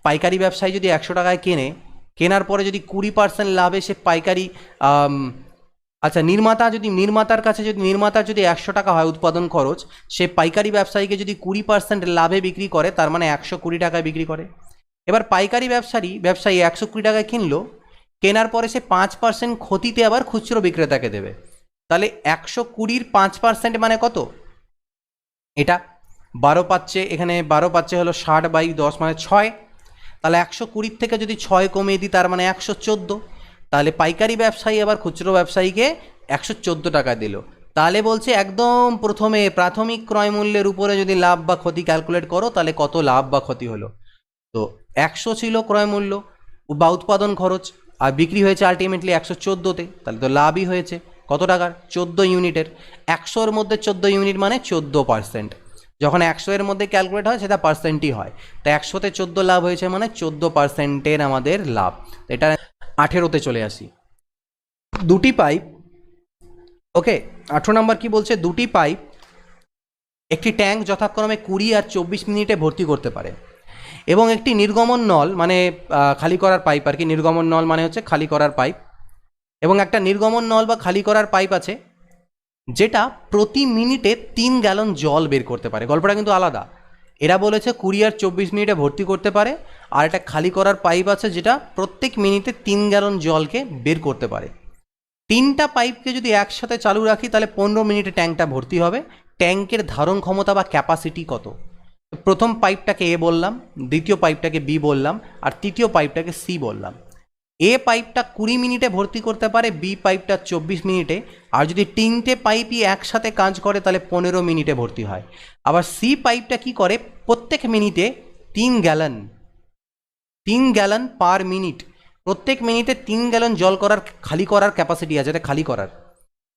পাইকারি ব্যবসায়ী যদি 100 টাকায় কেনার পরে যদি 20% লাভে সে পাইকারি আচ্ছা নির্মাতার যদি 100 টাকা হয় উৎপাদন খরচ, সে পাইকারি ব্যবসায়ীকে যদি 20% লাভে বিক্রি করে, তার মানে 120 টাকায় বিক্রি করে। এবার পাইকারি ব্যবসায়ী 120 টাকায় কিনলো, কেনার পরে সে 5% ক্ষতিতে আবার খুচরো বিক্রেতাকে দেবে। তাহলে 120-র 5% মানে কত? এটা 12 পাচ্ছে, এখানে 12 পাচ্ছে হলো 60/10 মানে 6। তাহলে 120 থেকে যদি 6 কমিয়ে দিই তার মানে 114। তাহলে পাইকারি ব্যবসায়ী আবার খুচরো ব্যবসায়ীকে 114 টাকা দিল। তাহলে বলছে একদম প্রথমে প্রাথমিক ক্রয় মূল্যের উপরে যদি লাভ বা ক্ষতি ক্যালকুলেট করো, তাহলে কত লাভ বা ক্ষতি হলো। তো 100 ছিল ক্রয় মূল্য বা উৎপাদন খরচ, আর বিক্রি হয়েছে আলটিমেটলি 114-তে, তাহলে তো লাভই হয়েছে কত টাকার? 14 ইউনিটের। 100-র মধ্যে 14 ইউনিট মানে 14%। যখন 100-এর মধ্যে ক্যালকুলেট হয় সেটা পার্সেন্টই হয়। তো 100-তে 14 লাভ হয়েছে মানে 14%-এর আমাদের লাভ। এটা 18-তে চলে আসি। দুটি পাইপ। ওকে, 18 নম্বর কি বলছে? দুটি পাইপ একটি ট্যাঙ্ক যথাক্রমে 20 আর 24 মিনিটে ভর্তি করতে পারে এবং একটি নির্গমন নল, মানে খালি করার পাইপ আর কি। নির্গমন নল মানে হচ্ছে খালি করার পাইপ, এবং একটা নির্গমন নল বা খালি করার পাইপ আছে যেটা প্রতি মিনিটে 3 গ্যালন জল বের করতে পারে। গল্পটা কিন্তু আলাদা। এরা বলেছে 20 আর 24 মিনিটে ভর্তি করতে পারে, আর একটা খালি করার পাইপ আছে যেটা প্রত্যেক মিনিটে 3 গ্যালন জলকে বের করতে পারে। 3টা পাইপকে যদি একসাথে চালু রাখি তাহলে 15 মিনিটে ট্যাঙ্কটা ভর্তি হবে। ট্যাঙ্কের ধারণ ক্ষমতা বা ক্যাপাসিটি কত? প্রথম পাইপটাকে এ বললাম, দ্বিতীয় পাইপটাকে বি বললাম, আর তৃতীয় পাইপটাকে সি বললাম। এ পাইপটা 20 মিনিটে ভর্তি করতে পারে, বি পাইপটা 24 মিনিটে, আর যদি 3টে পাইপই একসাথে কাজ করে তাহলে 15 মিনিটে ভর্তি হয়। আবার সি পাইপটা কি করে? প্রত্যেক মিনিটে 3 গ্যালন পার মিনিট, প্রত্যেক মিনিটে 3 গ্যালন জল খালি করার ক্যাপাসিটি আছে। এটা খালি করার,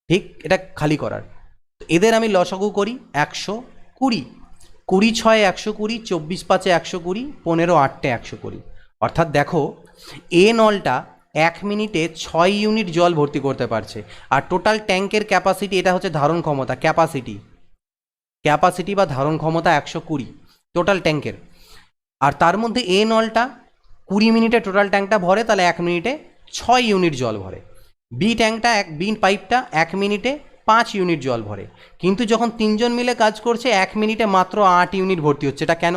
ঠিক, এটা খালি করার। এদের আমি লসাগু করি 120, 20 6 120, 24 5 120, 15 8 120। অর্থাৎ দেখো এ নলটা 1 মিনিটে 6 ইউনিট জল ভর্তি করতে পারছে। আর টোটাল ট্যাঙ্কের ক্যাপাসিটি, এটা হচ্ছে ধারণ ক্ষমতা, ক্যাপাসিটি বা ধারণ ক্ষমতা 120 টোটাল ট্যাঙ্কের। আর তার মধ্যে এ নলটা 20 মিনিটে টোটাল ট্যাঙ্কটা ভরে, তাহলে 1 মিনিটে 6 ইউনিট জল ভরে। বি ট্যাঙ্কটা বি পাইপটা 1 মিনিটে 5 ইউনিট জল ভরে, কিন্তু যখন 3 জন মিলে কাজ করছে 1 মিনিটে মাত্র 8 ইউনিট ভর্তি হচ্ছে। এটা কেন?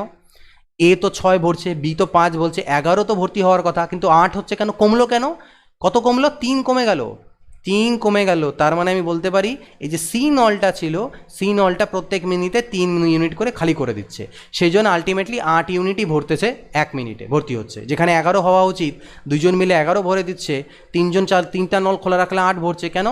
এ তো 6 ভরছে, বি তো 5 বলছে, 11 তো ভর্তি হওয়ার কথা, কিন্তু 8 হচ্ছে কেন? কমলো কেন? কত কমলো? 3 কমে গেল, 3 কমে গেল। তার মানে আমি বলতে পারি এই যে সি নলটা ছিল, সি নলটা প্রত্যেক মিনিটে 3 ইউনিট করে খালি করে দিচ্ছে, সেই জন্য আলটিমেটলি 8 ইউনিটই ভরতেছে 1 মিনিটে, ভর্তি হচ্ছে। যেখানে 11 হওয়া উচিত, দুজন মিলে 11 ভরে দিচ্ছে, 3টা নল খোলা রাখলে 8 ভরছে। কেন?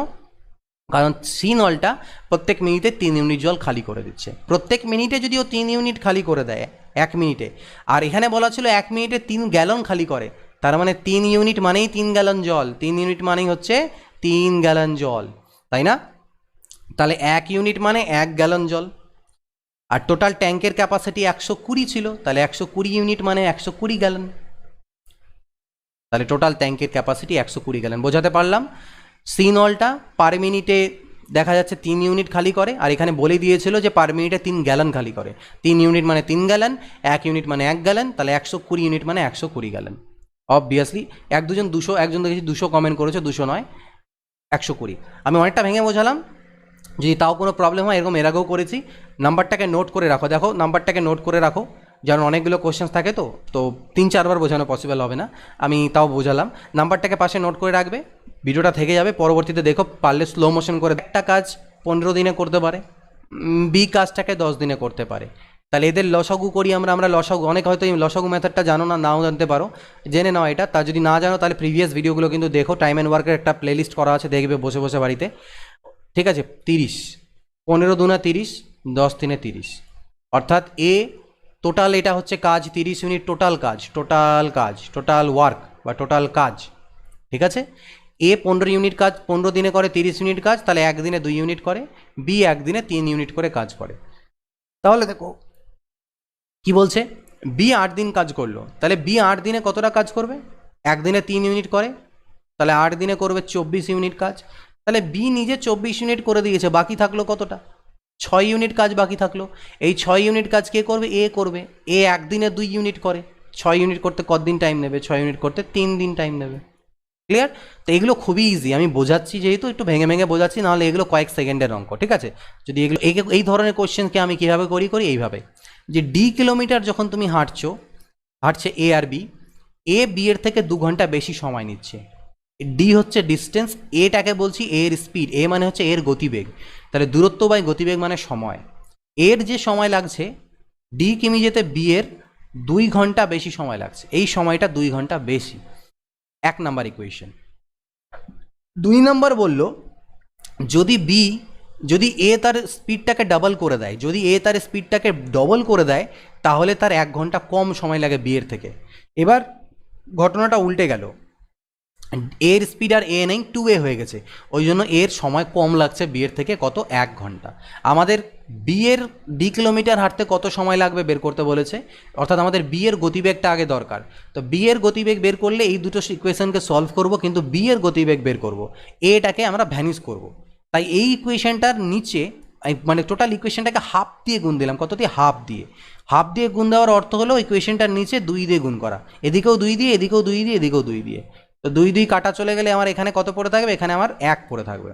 কারণ সি নলটা প্রত্যেক মিনিটে 3 ইউনিট জল খালি করে দিচ্ছে। প্রত্যেক মিনিটে যদি ও 3 ইউনিট খালি করে দেয় 1 মিনিটে, আর এখানে বলা ছিল 1 মিনিটে 3 গ্যালন খালি করে, তার মানে 3 ইউনিট মানেই 3 গ্যালন জল, 3 ইউনিট মানেই হচ্ছে 3 গ্যালন জল, তাই না? তাহলে 1 ইউনিট মানে 1 গ্যালন জল। আর টোটাল ট্যাঙ্কের ক্যাপাসিটি 120 ছিল, তাহলে 120 ইউনিট মানে 120 গ্যালন। তাহলে টোটাল ট্যাঙ্কের ক্যাপাসিটি 120 গ্যালন। বোঝাতে পারলাম? সি নলটা পার মিনিটে দেখা যাচ্ছে 3 ইউনিট খালি করে, আর এখানে বলে দিয়েছিল যে পার মিনিটে 3 গ্যালন খালি করে। 3 ইউনিট মানে 3 গ্যালন, 1 ইউনিট মানে 1 গ্যালন, তাহলে 120 ইউনিট মানে 120 গ্যালন। অবভিয়াসলি একজন 200, একজন দেখেছি 200 কমেন্ট করেছে, 200 নয় 120। আমি অনেকটা ভেঙে বোঝালাম, যদি তাও কোনো প্রবলেম হয়, এরকম এর আগেও করেছি। নাম্বারটাকে নোট করে রাখো, দেখো নাম্বারটাকে নোট করে রাখো, যেমন অনেকগুলো কোশ্চেন্স থাকে, তো 3-4 বার বোঝানো পসিবল হবে না, আমি তাও বোঝালাম। নাম্বারটাকে পাশে নোট করে রাখবে, ভিডিওটা থেকে যাবে, পরবর্তীতে দেখো, পারলে স্লো মোশন করে। একটা কাজ 15 দিনে করতে পারে, বি কাজটাকে 10 দিনে করতে পারে। তাহলে এদের লসাগু করি আমরা লসাগু, অনেক হয়তো এই লসাগু মেথডটা জানো না, নাও জানতে পারো, জেনে নাও এটা। তা যদি না জানো তাহলে প্রিভিয়াস ভিডিওগুলো কিন্তু দেখো, টাইম অ্যান্ড ওয়ার্কের একটা প্লেলিস্ট করা আছে, দেখবে বসে বসে বাড়িতে। ঠিক আছে? 30, 15 দুনা 30, 10 দিনে 30, অর্থাৎ এ টোটাল এটা হচ্ছে কাজ 30 ইউনিট, টোটাল কাজ, টোটাল ওয়ার্ক বা টোটাল কাজ। ঠিক আছে? এ 15 ইউনিট কাজ 15 দিনে করে, 30 ইউনিট কাজ, তাহলে 1 দিনে 2 ইউনিট করে। বি 1 দিনে 3 ইউনিট করে কাজ করে। তাহলে দেখো কি বলছে, বি 8 দিন কাজ করলো, তাহলে বি 8 দিনে কতটা কাজ করবে? 1 দিনে 3 ইউনিট করে, তাহলে 8 দিনে করবে 24 ইউনিট কাজ। তাহলে বি নিজে 24 ইউনিট করে দিয়েছে, বাকি থাকলো কতটা? 6 ইউনিট কাজ বাকি থাকলো। এই 6 ইউনিট কাজ কে করবে? এ করবে। এ 1 দিনে 2 ইউনিট করে, 6 ইউনিট করতে কতদিন টাইম নেবে? 6 ইউনিট করতে 3 দিন টাইম নেবে। ক্লিয়ার? তো এগুলো খুবই ইজি, আমি বোঝাচ্ছি যেহেতু একটু ভেঙে ভেঙে বোঝাচ্ছি, নাহলে এগুলো কয়েক সেকেন্ডের অঙ্ক। ঠিক আছে? যদি এগুলো এই ধরনের কোশ্চেনকে আমি কীভাবে করি এইভাবে, যে ডি কিলোমিটার যখন তুমি হাঁটছে এ আর বি, এ বি এর থেকে 2 ঘন্টা বেশি সময় নিচ্ছে। ডি হচ্ছে ডিস্টেন্স, এটাকে বলছি এর স্পিড, এ মানে হচ্ছে এর গতিবেগ, তাহলে দূরত্ব বাই গতিবেগ মানে সময়। এর যে সময় লাগছে ডি কিমি যেতে বি এর 2 ঘন্টা বেশি সময় লাগছে, এই সময়টা 2 ঘন্টা বেশি। 1 নাম্বার ইকুয়েশন। 2 নম্বর বলল, যদি এ তার স্পিডটাকে ডাবল করে দেয়, তাহলে তার 1 ঘন্টা কম সময় লাগে বি এর থেকে। এবার ঘটনাটা উল্টে গেল, এর স্পিড আর এ নেই, 2a হয়ে গেছে, ওই জন্য এর সময় কম লাগছে বি এর থেকে, কত? 1 ঘন্টা। আমাদের বি এর ডি কিলোমিটার হাঁটতে কত সময় লাগবে বের করতে বলেছে, অর্থাৎ আমাদের বি এর গতিবেগটা আগে দরকার। তো বি এর গতিবেগ বের করলে এই দুটো ইকুয়েশনকে সলভ করব, কিন্তু বি এর গতিবেগ বের করব, এটাকে আমরা ভ্যানিশ করব। তাই এই ইকুয়েশনটার নিচে, মানে টোটাল ইকুয়েশনটাকে হাফ দিয়ে গুণ দিলাম। কত দিয়ে? হাফ দিয়ে গুণ দেওয়ার অর্থ হলো ইকুয়েশনটার নিচে 2 দিয়ে গুণ করা, এদিকেও 2 দিয়ে, এদিকেও 2 দিয়ে, এদিকেও 2 দিয়ে। তো 2 কাটা চলে গেলে আমার এখানে কত পড়ে থাকবে? এখানে আমার 1 পড়ে থাকবে।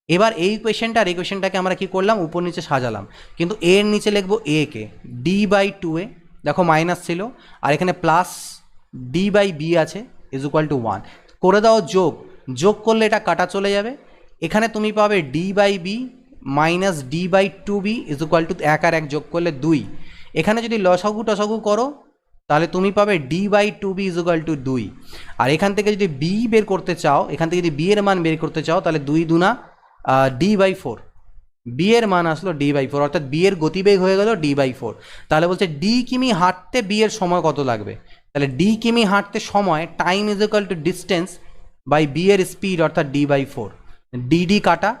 এবার এই ইকুয়েশনটা আর ইকুয়েশনটাকে আমরা কি করলাম? উপর নিচে সাজালাম, কিন্তু এর নিচে লিখবো এ কে d/2a, দেখো মাইনাস ছিল, আর এখানে প্লাস d/b আছে = 1, করে দাও যোগ করলে এটা কাটা চলে যাবে। এখানে তুমি পাবে d/b মাইনাস d/2b = 1 আর 1 যোগ করলে 2। এখানে যদি লসাগু করো তাহলে তুমি পাবে d/2b = 2। আর এখান থেকে যদি b বের করতে চাও, এখান থেকে যদি b এর মান বের করতে চাও, তাহলে 2 দুনা d/4, b এর মান আসলো d/4, অর্থাৎ b এর গতিবেগ হয়ে গেল d/4। তাহলে বলছে d কিমি হাঁটতে b এর সময় কত লাগবে, তাহলে d কিমি হাঁটতে সময়, টাইম = ডিস্টেন্স বাই b এর স্পিড, অর্থাৎ d/4। d কাটা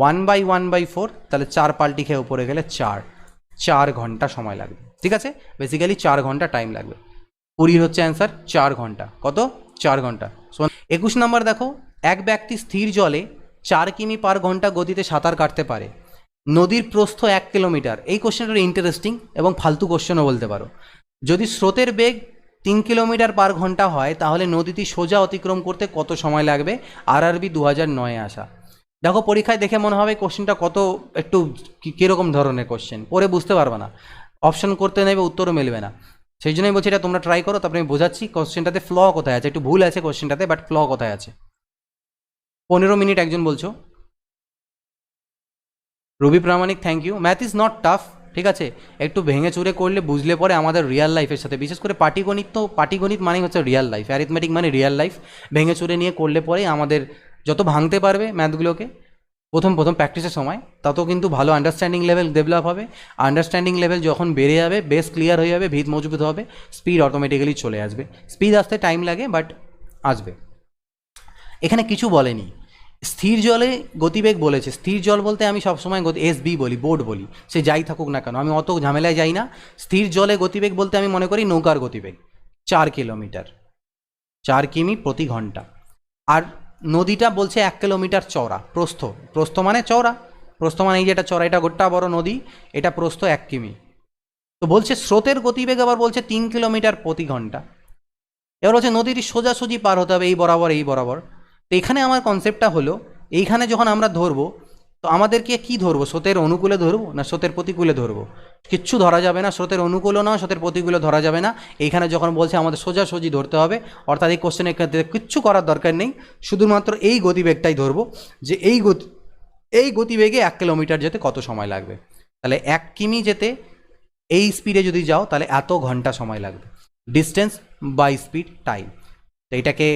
1/1/4, তাহলে 4 পাল্টি খেয়ে উপরে গেলে 4 ঘন্টা সময় লাগবে। ঠিক আছে? বেসিক্যালি 4 ঘন্টা টাইম লাগবে। 20 হচ্ছে অ্যান্সার, 4 ঘন্টা। কত? 4 ঘন্টা। 21 নম্বর দেখো, এক ব্যক্তি স্থির জলে 4 কিমি পার ঘন্টা গতিতে সাঁতার কাটতে পারে, নদীর প্রস্থ 1 কিলোমিটার। এই কোশ্চেনটা ইন্টারেস্টিং এবং ফালতু কোশ্চেনও বলতে পারো। যদি স্রোতের বেগ কিলোমিটার পার ঘন্টা হয়, তাহলে নদীটি সোজা অতিক্রম করতে কত সময় লাগবে? RRB 2009-এ আসা। দেখো পরীক্ষায় দেখে মনে হবে কোশ্চেনটা কত একটু কীরকম ধরনের কোশ্চেন, পরে বুঝতে পারবে না, অপশন করতে নেবে উত্তরও মিলবে না। সেই জন্যই বলছি এটা তোমরা ট্রাই করো, তারপরে আমি বোঝাচ্ছি কোশ্চেনটাতে ফ্ল কোথায় আছে। একটু ভুল আছে কোশ্চেনটাতে, বাট ফ্ল কোথায় আছে। 15 মিনিট একজন বলছো। Rabi Pramanik, thank you. Math is not tough, ঠিক আছে, একটু ভেঙে চুরে করলে বুঝলে পরে আমাদের রিয়েল লাইফের সাথে, বিশেষ করে পাটিগণিত, তো পাটিগণিত মানে হচ্ছে রিয়েল লাইফ, অ্যারিথমেটিক মানে রিয়েল লাইফ, ভেঙে চুরে নিয়ে করলে পরে আমাদের যত ভাঙতে পারবে ম্যাথগুলোকে প্রথম প্র্যাকটিসের সময়, তত কিন্তু ভালো আন্ডারস্ট্যান্ডিং লেভেল ডেভেলপ হবে। আন্ডারস্ট্যান্ডিং লেভেল যখন বেড়ে যাবে, বেস ক্লিয়ার হয়ে যাবে, ভিত মজবুত হবে, স্পিড অটোমেটিক্যালি চলে আসবে। স্পিড আসতে টাইম লাগে, বাট আসবে। এখানে কিছু বলেনি, স্থির জলে গতিবেগ বলেছে। স্থির জল বলতে আমি সবসময় SB বলি, বোট বলি, সে যাই থাকুক না কেন, আমি অত ঝামেলায় যাই না। স্থির জলে গতিবেগ বলতে আমি মনে করি নৌকার গতিবেগ 4 কিলোমিটার, 4 কিমি প্রতি ঘন্টা। আর নদীটা বলছে 1 কিলোমিটার চওড়া, প্রস্থ মানে চওড়া, প্রস্থ মানে এই যে এটা চওড়া, এটা গোটা বড় নদী, এটা প্রস্থ 1 কিমি। তো বলছে স্রোতের গতিবেগ আবার বলছে 3 কিলোমিটার প্রতি ঘন্টা। এবার হচ্ছে নদীটি সোজাসুজি পার হতে হবে, এই বরাবর। তো এখানে আমার কনসেপ্টটা হলো, এইখানে যখন আমরা ধরবো, তো আমাদেরকে কি ধরবো? স্রোতের অনুকূলে ধরবো না স্রোতের প্রতিকূলে ধরবো? কিচ্ছু ধরা যাবে না, স্রোতের অনুকূলও না, স্রোতের প্রতিকূলে ধরা যাবে না। এইখানে যখন বলছে আমাদের সোজাসুজি ধরতে হবে, অর্থাৎ এই কোশ্চেনের ক্ষেত্রে কিচ্ছু করার দরকার নেই, শুধুমাত্র এই গতিবেগটাই ধরবো, যে এই গতিবেগে 1 কিলোমিটার যেতে কত সময় লাগবে। তাহলে 1 কিমি যেতে এই স্পিডে যদি যাও, তাহলে এত ঘন্টা সময় লাগবে। Distance by speed time. তো এটাকে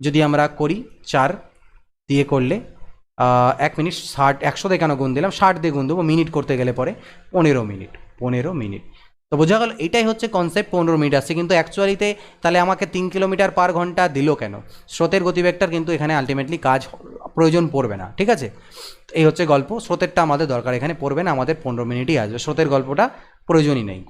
যদি আমরা করি 4 দিয়ে করলে 1 মিনিট 60, 100 দিয়ে কেন গুণ দিলাম, 60 দিয়ে গুণ দেবো, মিনিট করতে গেলে পরে 15 মিনিট। তো বোঝা গেল, এটাই হচ্ছে কনসেপ্ট। 15 মিনিট আসছে, কিন্তু অ্যাকচুয়ালিতে তাহলে আমাকে 3 কিলোমিটার পার ঘন্টা দিল কেন? স্রোতের গতিবেগটার কিন্তু এখানে আলটিমেটলি কাজ প্রয়োজন পড়বে না, ঠিক আছে। এই হচ্ছে গল্প, স্রোতেরটা আমাদের দরকার এখানে পড়বে না, আমাদের 15 মিনিটই আসবে, স্রোতের গল্পটা প্রয়োজনই নেই।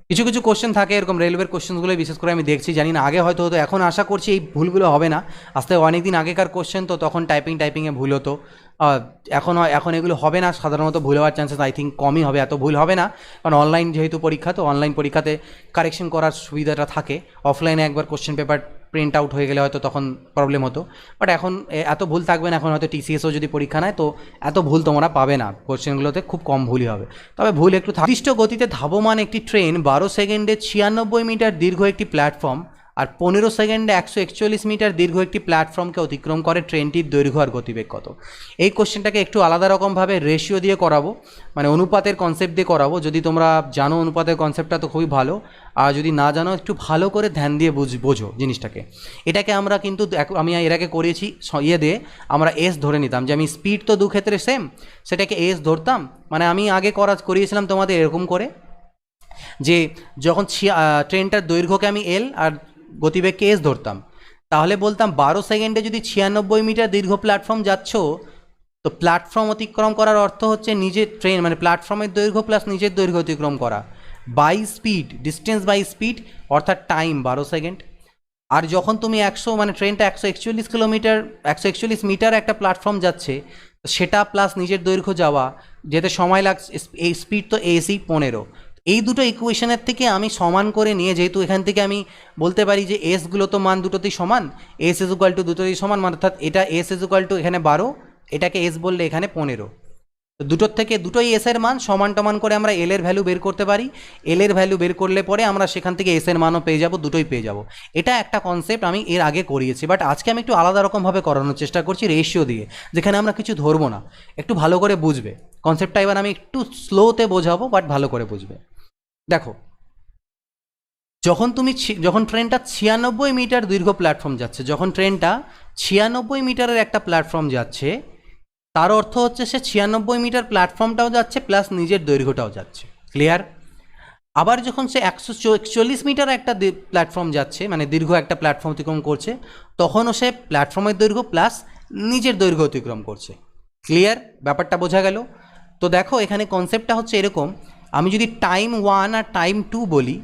কিছু কোশ্চেন থাকে এরকম, রেলওয়ের কোশ্চেনগুলো বিশেষ করে আমি দেখছি, জানি না আগে হয়তো হতো, এখন আশা করছি এই ভুলগুলো হবে না। আসতে অনেক দিন আগেকার কোশ্চেন, তো তখন টাইপিংয়ে ভুল হতো, এখন এগুলো হবে না, সাধারণত ভুল হওয়ার চান্সেস আই থিঙ্ক কমই হবে, এত ভুল হবে না, কারণ অনলাইন যেহেতু পরীক্ষা, তো অনলাইন পরীক্ষাতে কারেকশন করার সুবিধাটা থাকে। অফলাইনে একবার কোশ্চেন পেপার প্রিন্ট আউট হয়ে গেলে হয়তো তখন প্রবলেম হতো, বাট এখন এত ভুল থাকবে না। এখন হয়তো TCSও যদি পরীক্ষা নেয়, তো এত ভুল তোমরা পাবে না, কোশ্চেনগুলোতে খুব কম ভুলই হবে, তবে ভুল একটু। নির্দিষ্ট গতিতে ধাবমান একটি ট্রেন 12 সেকেন্ডে 96 মিটার দীর্ঘ একটি প্ল্যাটফর্ম আর 15 সেকেন্ডে 141 মিটার দীর্ঘ একটি প্ল্যাটফর্মকে অতিক্রম করে, ট্রেনটির দৈর্ঘ্য আর গতিবেগ কত? এই কোশ্চেনটাকে একটু আলাদা রকমভাবে রেশিও দিয়ে করাবো, মানে অনুপাতের কনসেপ্ট দিয়ে করাবো। যদি তোমরা জানো অনুপাতের কনসেপ্টটা তো খুবই ভালো, আর যদি না জানো একটু ভালো করে ধ্যান দিয়ে বোঝো জিনিসটাকে। এটাকে আমরা কিন্তু আমি এর আগে করিয়েছি দিয়ে আমরা S ধরে নিতাম, যে আমি স্পিড তো দু ক্ষেত্রে সেম, সেটাকে S ধরতাম। মানে আমি আগে করিয়েছিলাম তোমাদের এরকম করে, যে যখন ট্রেনটার দৈর্ঘ্যকে আমি L আর গতিবেগকে S ধরতাম, তাহলে বলতাম 12 সেকেন্ডে যদি 96 মিটার দীর্ঘ প্ল্যাটফর্ম যাচ্ছ, তো প্ল্যাটফর্ম অতিক্রম করার অর্থ হচ্ছে নিজের ট্রেন, মানে প্ল্যাটফর্মের দৈর্ঘ্য প্লাস নিজের দৈর্ঘ্য অতিক্রম করা, by speed, distance by speed, অর্থাৎ টাইম 12 সেকেন্ড। আর যখন তুমি 100, মানে ট্রেনটা 141 মিটার একটা প্ল্যাটফর্ম যাচ্ছে, সেটা প্লাস নিজের দৈর্ঘ্য যাওয়া, যেতে সময় লাগছে, এই স্পিড তো AC 15। এই দুটো ইকুয়েশনের থেকে আমি সমান করে নিয়ে, যেহেতু এখান থেকে আমি বলতে পারি যে এসগুলো তো মান দুটোতেই সমান, S = দুটোতেই সমান, অর্থাৎ এটা S = এখানে 12, এটাকে S বললে এখানে 15। তো দুটোর থেকে দুটোই S এর মান সমান করে আমরা L এর ভ্যালু বের করতে পারি। L এর ভ্যালু বের করলে পরে আমরা সেখান থেকে S এর মানও পেয়ে যাব, দুটোই পেয়ে যাব। এটা একটা কনসেপ্ট আমি এর আগে করিয়েছি, বাট আজকে আমি একটু আলাদা রকমভাবে করানোর চেষ্টা করছি, রেশিও দিয়ে, যেখানে আমরা কিছু ধরবো না, একটু ভালো করে বুঝবে কনসেপ্টটা। এবার আমি একটু স্লোতে বোঝাবো, বাট ভালো করে বুঝবে। দেখো, যখন ট্রেনটা 96 মিটার দীর্ঘ প্ল্যাটফর্ম যাচ্ছে, যখন ট্রেনটা 96 মিটারের একটা প্ল্যাটফর্ম যাচ্ছে, তার অর্থ হচ্ছে সে 96 মিটার প্ল্যাটফর্মটাও যাচ্ছে প্লাস নিজের দৈর্ঘ্যটাও যাচ্ছে, ক্লিয়ার? আবার যখন সে 141 মিটার একটা প্ল্যাটফর্ম যাচ্ছে, মানে দীর্ঘ একটা প্ল্যাটফর্ম অতিক্রম করছে, তখনও সে প্ল্যাটফর্মের দৈর্ঘ্য প্লাস নিজের দৈর্ঘ্য অতিক্রম করছে, ক্লিয়ার? ব্যাপারটা বোঝা গেল? তো দেখো, এখানে কনসেপ্টটা হচ্ছে এরকম, আমি যদি টাইম 1 আর টাইম 2 বলি,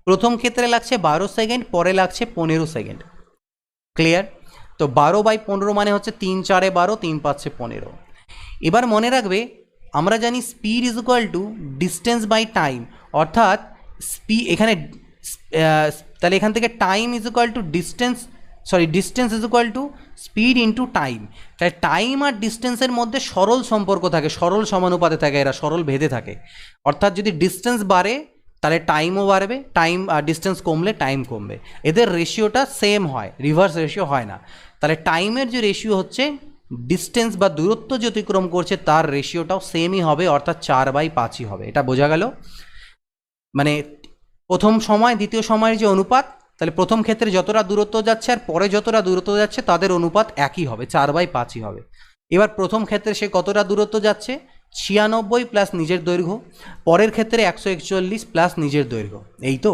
প্রথম ক্ষেত্রে লাগছে 12 সেকেন্ড, পরে লাগছে 15 সেকেন্ড, ক্লিয়ার? তো 12/15 মানে হচ্ছে 3 4 12, 3 5 15। এবার মনে রাখবে, আমরা জানি স্পিড = ডিস্টেন্স বাই টাইম, অর্থাৎ এখানে তাহলে এখান থেকে time is equal two distance, distance is equal two speed into time. তাহলে টাইম আর ডিস্টেন্সের মধ্যে সরল সম্পর্ক থাকে, সরল সমানুপাতে থাকে, এরা সরল ভেদে থাকে। অর্থাৎ যদি ডিস্টেন্স বাড়ে তাহলে টাইমও বাড়বে, টাইম আর ডিস্টেন্স কমলে টাইম কমবে, এদের রেশিওটা সেম হয়, রিভার্স রেশিও হয় না। তাহলে টাইমের যে রেশিও হচ্ছে ডিস্টেন্স বা দূরত্ব যে অতিক্রম করছে তার রেশিওটাও সেমই হবে, অর্থাৎ 4/5ই হবে। এটা বোঝা গেল? মানে প্রথম সময় দ্বিতীয় সময়ের যে অনুপাত, তাহলে প্রথম ক্ষেত্রে যতটা দূরত্ব যাচ্ছে আর পরে যতটা দূরত্ব যাচ্ছে তাদের অনুপাত একই হবে, 4/5ই হবে। এবার প্রথম ক্ষেত্রে সে কতটা দূরত্ব যাচ্ছে, 96 প্লাস নিজের দৈর্ঘ্য, পরের ক্ষেত্রে 141 প্লাস নিজের দৈর্ঘ্য, এই তো।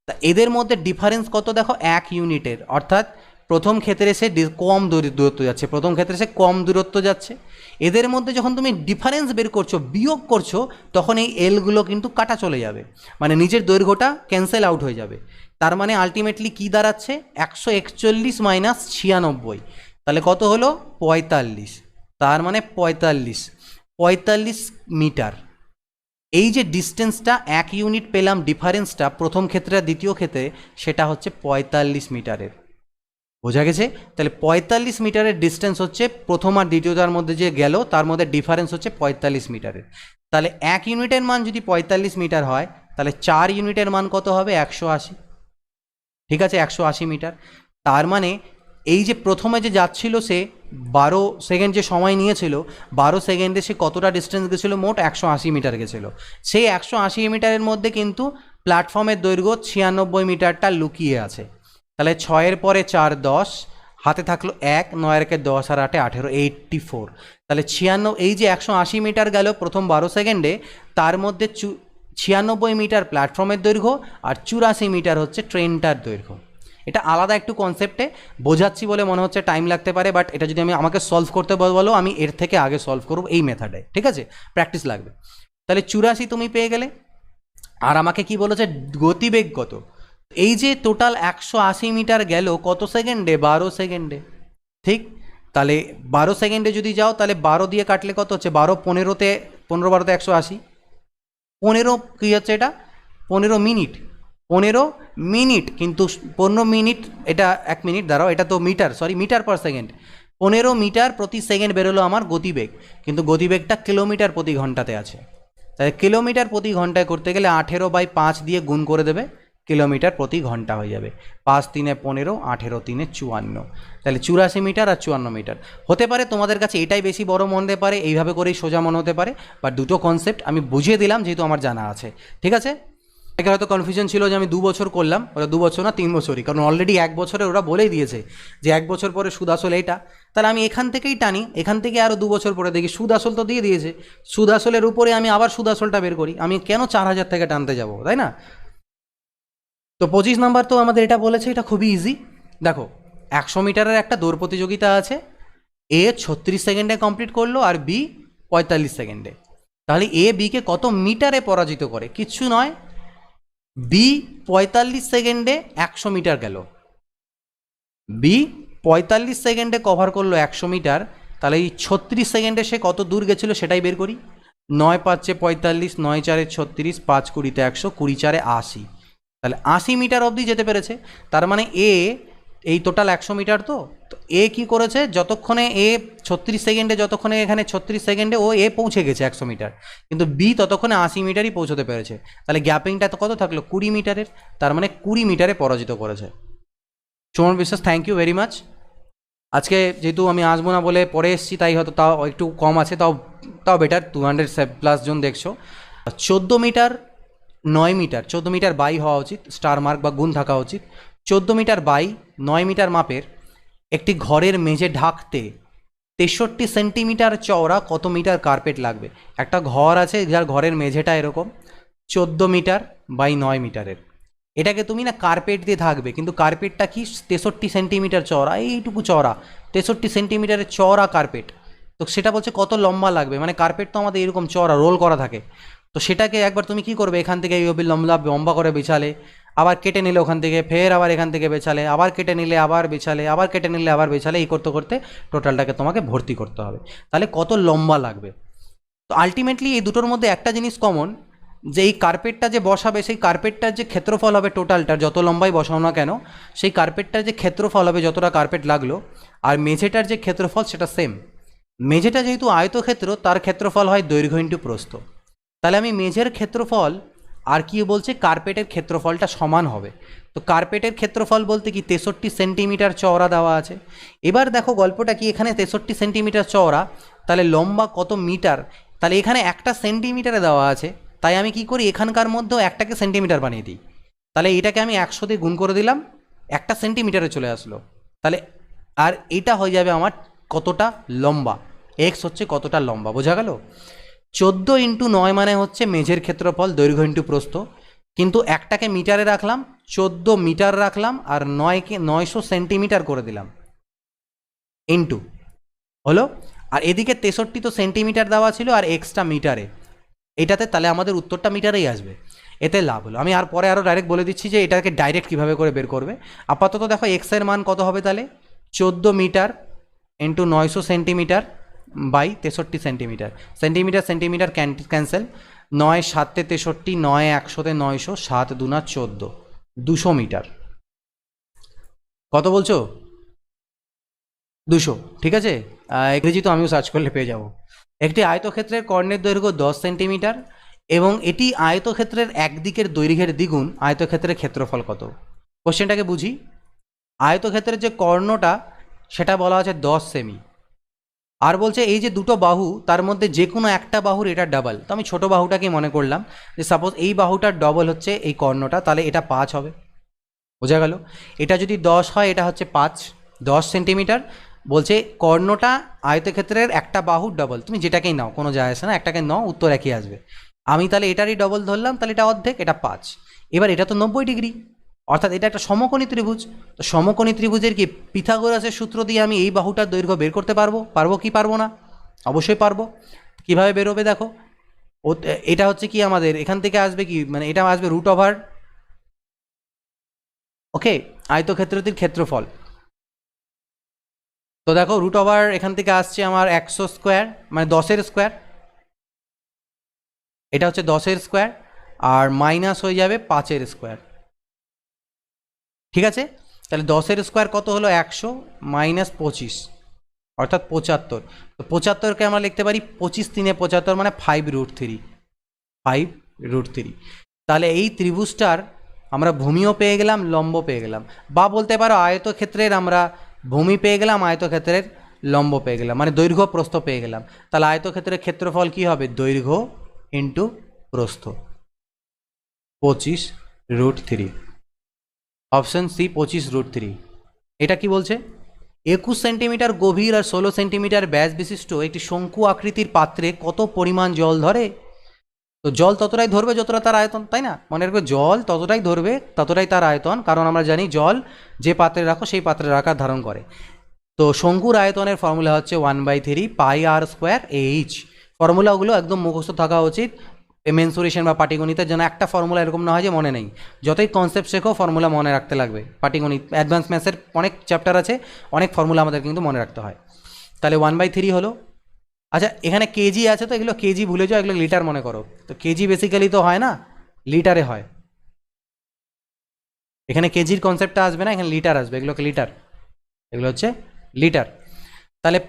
তা এদের মধ্যে ডিফারেন্স কত দেখো, 1 ইউনিটের, অর্থাৎ প্রথম ক্ষেত্রে সে কম দূরত্ব যাচ্ছে, প্রথম ক্ষেত্রে সে কম দূরত্ব যাচ্ছে। এদের মধ্যে যখন তুমি ডিফারেন্স বের করছো, বিয়োগ করছো, তখন এই এলগুলো কিন্তু কাটা চলে যাবে, মানে নিজের দৈর্ঘ্যটা ক্যান্সেল আউট হয়ে যাবে। তার মানে আলটিমেটলি কী দাঁড়াচ্ছে, 141 মাইনাস 96, তাহলে কত হলো 45, তার মানে 45 মিটার। এই যে ডিস্টেন্সটা 1 ইউনিট পেলাম, ডিফারেন্সটা প্রথম ক্ষেত্রে আর দ্বিতীয় ক্ষেত্রে, সেটা হচ্ছে 45 মিটারের। বোঝা গেছে? তাহলে 45 মিটারের ডিস্টেন্স হচ্ছে প্রথম আর দ্বিতীয়টার মধ্যে যে গেল, তার মধ্যে ডিফারেন্স হচ্ছে 45 মিটারের। তাহলে 1 ইউনিটের মান যদি 45 মিটার হয়, তাহলে 4 ইউনিটের মান কত হবে, 180। ঠিক আছে, 180 মিটার। তার মানে এই যে প্রথমে যে যাচ্ছিল সে 12 সেকেন্ড যে সময় নিয়েছিল, 12 সেকেন্ডে সে কতটা ডিস্টেন্স গেছিলো, মোট 180 মিটার গেছিলো। সেই 180 মিটারের মধ্যে কিন্তু প্ল্যাটফর্মের দৈর্ঘ্য 96 মিটারটা লুকিয়ে আছে। তাহলে 6-এর পরে 4 10, হাতে থাকলো 1, 9-এর একে 10 আর 8 18, 84। তাহলে 96, এই যে 180 মিটার গেল প্রথম 12 সেকেন্ডে, তার মধ্যে 96 মিটার প্ল্যাটফর্মের দৈর্ঘ্য আর 84 মিটার হচ্ছে ট্রেনটার দৈর্ঘ্য। এটা আলাদা একটু কনসেপ্টে বোঝাচ্ছি বলে মনে হচ্ছে টাইম লাগতে পারে, বাট এটা যদি আমাকে সলভ করতে বলো, আমি এর থেকে আগে সলভ করব এই মেথডে, ঠিক আছে? প্র্যাকটিস লাগবে। তাহলে 84 তুমি পেয়ে গেলে। আর আমাকে কি বলেছে, গতিবেগ কত? এই যে টোটাল 180 মিটার গেল কত সেকেন্ডে, 12 সেকেন্ডে। ঠিক, তাহলে 12 সেকেন্ডে যদি যাও, তাহলে 12 দিয়ে কাটলে কত হচ্ছে, 12 15তে 15 12তে 180, 15 কী হচ্ছে এটা, 15 মিনিট, 15 মিনিট, কিন্তু 15 মিনিট, এটা 1 মিনিট দাঁড়াও, এটা তো metre, metre per second. 15 metre প্রতি সেকেন্ড বেরোলো আমার গতিবেগ, কিন্তু গতিবেগটা কিলোমিটার প্রতি ঘন্টাতে আছে। তাহলে কিলোমিটার প্রতি ঘন্টায় করতে গেলে 18/5 দিয়ে গুণ করে দেবে, কিলোমিটার প্রতি ঘন্টা হয়ে যাবে। 5 3 15, 18 3 54, তাহলে 84 মিটার আর 54 মিটার। হতে পারে তোমাদের কাছে এটাই বেশি বড় মনে হতে পারে, এইভাবে করেই সোজা মনে হতে পারে, বাট দুটো কনসেপ্ট আমি বুঝিয়ে দিলাম যেহেতু আমার জানা আছে। ঠিক আছে? এখানে হয়তো কনফিউশন ছিল যে আমি 2 বছর করলাম, ওরা 2 বছর না 3 বছরই, কারণ অলরেডি 1 বছরে ওরা বলেই দিয়েছে যে 1 বছর পরে সুদ আসল এইটা। তাহলে আমি এখান থেকেই টানি, এখান থেকে আরও 2 বছর পরে দেখি সুদ আসল তো দিয়ে দিয়েছে, সুদ আসলের উপরে আমি আবার সুদ আসলটা বের করি, আমি কেন 4000 থেকে টানতে যাব, তাই না? তো 25 নাম্বার তো আমাদের এটা বলেছে, এটা খুবই ইজি। দেখো 100 মিটারের একটা দৌড় প্রতিযোগিতা আছে, এ 36 সেকেন্ডে কমপ্লিট করলো আর বি 45 সেকেন্ডে। তাহলে এ বিকে কত মিটারে পরাজিত করে? কিচ্ছু নয়, বি 45 সেকেন্ডে 100 মিটার গেল, বি 45 সেকেন্ডে কভার করলো 100 মিটার, তাহলে এই 36 সেকেন্ডে সে কত দূর গেছিলো সেটাই বের করি। 9 5 45, 9 4 36, 5 20 100, 20 4 80, তাহলে 80 মিটার অবধি যেতে পেরেছে। তার মানে এ, এই টোটাল 100 মিটার, তো এ কি করেছে, যতক্ষণে এ 36 সেকেন্ডে, যতক্ষণে এখানে 36 সেকেন্ডে ও এ পৌঁছে গেছে 100 মিটার, কিন্তু বি ততক্ষণে 80 মিটারই পৌঁছতে পেরেছে। তাহলে গ্যাপিংটা তো কত থাকলো, 20 মিটারের, তার মানে 20 মিটারে পরাজিত করেছে। সুমন বিশ্বাস, থ্যাংক ইউ ভেরি মাচ। আজকে যেহেতু আমি আসবো না বলে পরে এসেছি, তাই হয়তো তাও একটু কম আছে, তাও বেটার, 200+ জন দেখছো। 14 মিটার 9 মিটার, 14 মিটার বাই হওয়া উচিত, স্টার মার্ক বা গুণ থাকা উচিত। 14 মিটার বাই 9 মিটার মাপের একটি ঘরের মেঝে ঢাকতে 63 সেন্টিমিটার চওড়া কত মিটার কার্পেট লাগবে? একটা ঘর আছে যার ঘরের মেঝেটা এরকম 14 মিটার বাই 9 মিটারের, এটাকে তুমি না কার্পেট দিয়ে থাকবে, কিন্তু কার্পেটটা কি 63 সেন্টিমিটার চওড়া, এইটুকু চওড়া, 63 সেন্টিমিটারের চওড়া কার্পেট। তো সেটা বলছে কত লম্বা লাগবে, মানে কার্পেট তো আমাদের এরকম চওড়া রোল করা থাকে, তো সেটাকে একবার তুমি কি করবে, এখান থেকে এই অবধি লম্বা করে বিছালে, আবার কেটে নিলে ওখান থেকে, ফের আবার এখান থেকে বেছালে, আবার কেটে নিলে আবার বিছালে, আবার কেটে নিলে আবার বিছালে, এই করতে করতে টোটালটাকে তোমাকে ভর্তি করতে হবে। তাহলে কত লম্বা লাগবে? তো আলটিমেটলি এই দুটোর মধ্যে একটা জিনিস কমন, যে এই কার্পেটটা যে বসাবে সেই কার্পেটটার যে ক্ষেত্রফল হবে টোটালটার, যত লম্বাই বসাও না কেন, সেই কার্পেটটার যে ক্ষেত্রফল হবে যতটা কার্পেট লাগলো, আর মেঝেটার যে ক্ষেত্রফল সেটা সেম। মেঝেটা যেহেতু আয়তক্ষেত্র, তার ক্ষেত্রফল হয় দৈর্ঘ্য ইন্টু প্রস্থ। তাহলে আমি মেঝের ক্ষেত্রফল আর কি বলছে কার্পেটের ক্ষেত্রফলটা সমান হবে। তো কার্পেটের ক্ষেত্রফল বলতে কি 63 সেন্টিমিটার চওড়া দেওয়া আছে। এবার দেখো গল্পটা কি, এখানে 63 সেন্টিমিটার চওড়া, তাহলে লম্বা কত মিটার, তাহলে এখানে একটা সেন্টিমিটারে দেওয়া আছে, তাই আমি কি করি এখানকার মধ্যেও একটাকে সেন্টিমিটার বানিয়ে দিই। তাহলে এটাকে আমি 100 দিয়ে গুণ করে দিলাম, একটা সেন্টিমিটারে চলে আসলো। তাহলে আর এটা হয়ে যাবে আমার কতটা লম্বা, এক্স হচ্ছে কতটা লম্বা, বোঝা গেল। 14 ইন্টু 9 মানে হচ্ছে মেঝের ক্ষেত্রফল দৈর্ঘ্য ইন্টু প্রস্থ, কিন্তু একটাকে মিটারে রাখলাম, 14 মিটার রাখলাম, আর 9কে 900 সেন্টিমিটার করে দিলাম, ইন্টু হলো। আর এদিকে 63 তো সেন্টিমিটার দেওয়া ছিল আর এক্সটা মিটারে, এটাতে তাহলে আমাদের উত্তরটা মিটারেই আসবে। এতে লাভ হলো। আমি আর পরে আরও ডাইরেক্ট বলে দিচ্ছি যে এটাকে ডাইরেক্ট কীভাবে করে বের করবে। আপাতত দেখো এক্সের মান কত হবে, তাহলে 14 metre into 900 centimetre by 63 centimetre, centimetre centimetre cancel, 9 7 63, 9 100 900, 7 2 14, 200 metre. কত বলছো? 200, ঠিক আছে। ইংরেজি তো আমিও সার্চ করলে পেয়ে যাব। একটি আয়তক্ষেত্রের কর্ণের দৈর্ঘ্য 10 সেন্টিমিটার এবং এটি আয়তক্ষেত্রের একদিকের দৈর্ঘ্যের দ্বিগুণ, আয়তক্ষেত্রের ক্ষেত্রফল কত? কোশ্চেনটাকে বুঝি। আয়তক্ষেত্রের যে কর্ণটা সেটা বলা আছে 10 সেমি, আর বলছে এই যে দুটো বাহু তার মধ্যে যে কোনো একটা বাহুর এটা ডাবল। তো আমি ছোটো বাহুটাকেই মনে করলাম যে সাপোজ এই বাহুটার ডবল হচ্ছে এই কর্ণটা, তাহলে এটা 5 হবে, বোঝা গেল। এটা যদি 10 হয় এটা হচ্ছে 5, 10 সেন্টিমিটার। বলছে কর্ণটা আয়তক্ষেত্রের একটা বাহুর ডবল, তুমি যেটাকেই নাও কোনো যায় আসে না, একটাকে নাও, উত্তর একই আসবে। আমি তাহলে এটারই ডবল ধরলাম, তাহলে এটা অর্ধেক, এটা 5। এবার এটা তো 90 ডিগ্রি, অর্থাৎ এটা একটা সমকোণী ত্রিভুজ। তো সমকোণী ত্রিভুজের কি পিথাগোরাসের সূত্র দিয়ে আমি এই বাহুটার দৈর্ঘ্য বের করতে পারবো, পারবো কি পারবো না? অবশ্যই পারবো। কীভাবে বেরোবে দেখো, ও এটা হচ্ছে কি আমাদের এখান থেকে আসবে কি, মানে এটা আসবে রুট ওভার, ওকে, আয়তক্ষেত্রটির ক্ষেত্রফল। তো দেখো রুট ওভার এখান থেকে আসছে আমার 100 স্কোয়ার, মানে 10-এর স্কোয়ার, এটা হচ্ছে 10-এর স্কোয়ার, আর মাইনাস হয়ে যাবে 5-এর স্কোয়ার, ঠিক আছে। তাহলে 10-এর স্কোয়ার কত হলো 100 মাইনাস 25, অর্থাৎ 75। তো 75কে আমরা লিখতে পারি 25 3 75, মানে 5√3, 5√3। তাহলে এই ত্রিভুজটার আমরা ভূমিও পেয়ে গেলাম, লম্ব পেয়ে গেলাম, বা বলতে পারো আয়তক্ষেত্রের আমরা ভূমি পেয়ে গেলাম, আয়তক্ষেত্রের লম্ব পেয়ে গেলাম, মানে দৈর্ঘ্য প্রস্থ পেয়ে গেলাম। তাহলে আয়তক্ষেত্রের ক্ষেত্রফল কি হবে, দৈর্ঘ্য ইন্টু প্রস্থ, 25√3। Option C 25√3। এটা কি বলছে, 21 সেন্টিমিটার গভীর আর 16 সেন্টিমিটার ব্যাস বিশিষ্ট একটি শঙ্কু আকৃতির পাত্রে কত পরিমাণ জল ধরে? তো জল ততটাই ধরবে যতটা তার আয়তন, তাই না? মনে রাখবে জল ততটাই ধরবে ততটাই তার আয়তন, কারণ আমরা জানি জল যে পাত্রে রাখো সেই পাত্রের আকার ধারণ করে। তো শঙ্কুর আয়তনের ফর্মুলা হচ্ছে 1/3 পাই আর স্কোয়ার এইচ। ফর্মুলাগুলো একদম মুখস্থ থাকা উচিত, মেনসুরেশন বা পাটিগণিতের যেন একটা ফর্মুলা এরকম না হয় যে মনে নেই। যতই কনসেপ্ট শেখো ফর্মুলা মনে রাখতে লাগবে। পাটিগণিত অ্যাডভান্স ম্যাথসের অনেক চ্যাপ্টার আছে, অনেক ফর্মুলা আমাদের কিন্তু মনে রাখতে হয়। তাহলে 1/3 হলো। আচ্ছা এখানে কেজি আছে, তো এগুলো কেজি ভুলে যাও, এগুলো লিটার মনে করো। তো কেজি বেসিক্যালি তো হয় না, লিটারে হয়। এখানে কেজির কনসেপ্টটা আসবে না, এখানে লিটার আসবে, এগুলোকে লিটার, এগুলো হচ্ছে লিটার। তাহলে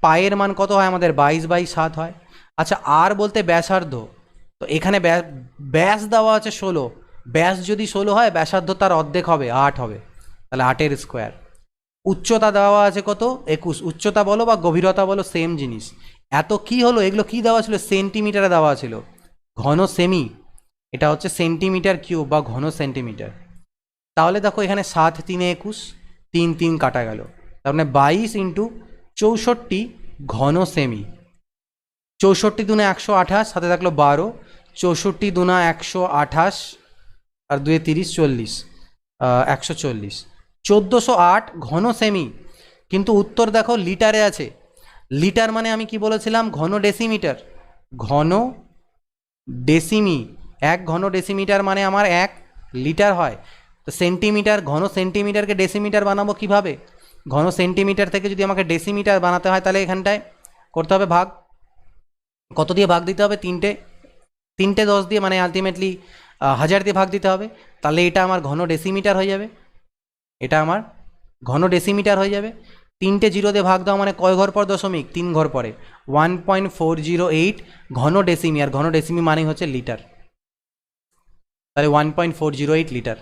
পায়ের মান কত হয় আমাদের, 22/7 হয়। আচ্ছা আর বলতে ব্যাসার্ধ, তো এখানে ব্যাস দেওয়া আছে 16, ব্যাস যদি 16 হয় ব্যাসার্ধ তার অর্ধেক হবে 8 হবে, তাহলে 8-এর স্কোয়ার। উচ্চতা দেওয়া আছে কত, 21, উচ্চতা বলো বা গভীরতা বলো সেম জিনিস। এত কি হলো, এগুলো কি দেওয়া ছিল, সেন্টিমিটারে দেওয়া ছিল, ঘন সেমি, এটা হচ্ছে সেন্টিমিটার কিউব বা ঘন সেন্টিমিটার। তাহলে দেখো এখানে 7 3 21, 3 3 কাটা গেল, তার মানে 22 ইন্টু 64 ঘন সেমি। 64 দুনা 128, সাথে থাকলো 12, 64 দুনা 128 আর 2 30 40, 140, 1408 ঘন সেমি। কিন্তু উত্তর দেখো লিটারে আছে, লিটার মানে আমি কি বলেছিলাম, ঘন ডেসিমিটার, ঘন ডেসিমি, 1 ঘন ডেসিমিটার মানে আমার 1 লিটার হয়। তো সেন্টিমিটার, ঘন সেন্টিমিটারকে ডেসিমিটার বানাবো কিভাবে, ঘন সেন্টিমিটার থেকে যদি আমাকে ডেসিমিটার বানাতে হয় তাহলে এখানটায় করতে হবে ভাগ, কত দিয়ে ভাগ দিতে হবে, 3টে, তিনটে 10 দিয়ে মানে আলটিমেটলি 1000 দিয়ে ভাগ দিতে হবে, তাহলে এটা আমার ঘন ডেসিমিটার হয়ে যাবে, এটা আমার ঘন ডেসিমিটার হয়ে যাবে। তিনটে 0 দিয়ে ভাগ দেওয়া মানে কয় ঘর পর দশমিক, 3 ঘর পরে 1.408 ঘন ডেসিমি, আর ঘন ডেসিমি মানে হচ্ছে লিটার, তাহলে 1.408 লিটার।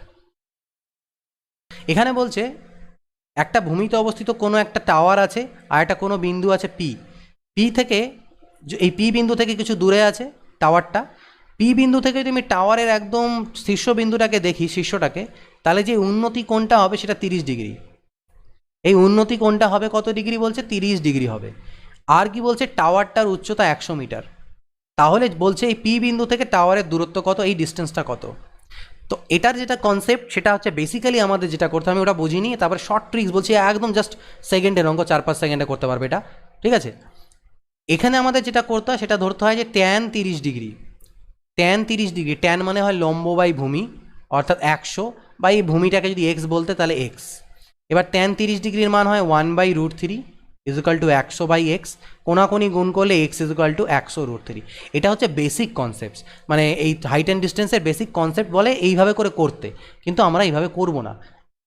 এখানে বলছে একটা ভূমিতে অবস্থিত কোনো একটা টাওয়ার আছে আর একটা কোনো বিন্দু আছে পি, পি থেকে এই পি বিন্দু থেকে কিছু দূরে আছে টাওয়ারটা, পি বিন্দু থেকে যদি আমি টাওয়ারের একদম শীর্ষবিন্দুটাকে দেখি, শীর্ষটাকে, তাহলে যে উন্নতি কোণটা হবে সেটা 30 ডিগ্রি। এই উন্নতি কোণটা হবে কত ডিগ্রি বলছে, 30 ডিগ্রি হবে। আর কি বলছে, টাওয়ারটার উচ্চতা 100 মিটার। তাহলে বলছে এই পি বিন্দু থেকে টাওয়ারের দূরত্ব কত, এই ডিস্টেন্সটা কত। তো এটার যেটা কনসেপ্ট সেটা হচ্ছে বেসিক্যালি আমাদের যেটা করতে আমি ওটা বুঝিনি, তারপরে শর্ট ট্রিক্স বলছি, একদম জাস্ট সেকেন্ডের অঙ্ক, 4-5 সেকেন্ডে করতে পারবে এটা, ঠিক আছে। এখানে আমাদের যেটা করতে হয় সেটা ধরতে হয় যে tan 30 degree, tan 30 degree, tan মানে হয় লম্ব বাই ভূমি, অর্থাৎ 100, বা এই ভূমিটাকে যদি এক্স বলতে তাহলে এক্স। এবার ট্যান 30 ডিগ্রির মান হয় 1/√3 ইজুকাল টু 100/x, কোনাকুনি গুণ করলে x ইজুকাল টু 100√3। এটা হচ্ছে বেসিক কনসেপ্টস, মানে এই হাইট অ্যান্ড ডিস্টেন্সের বেসিক কনসেপ্ট বলে এইভাবে করে করতে, কিন্তু আমরা এইভাবে করব না।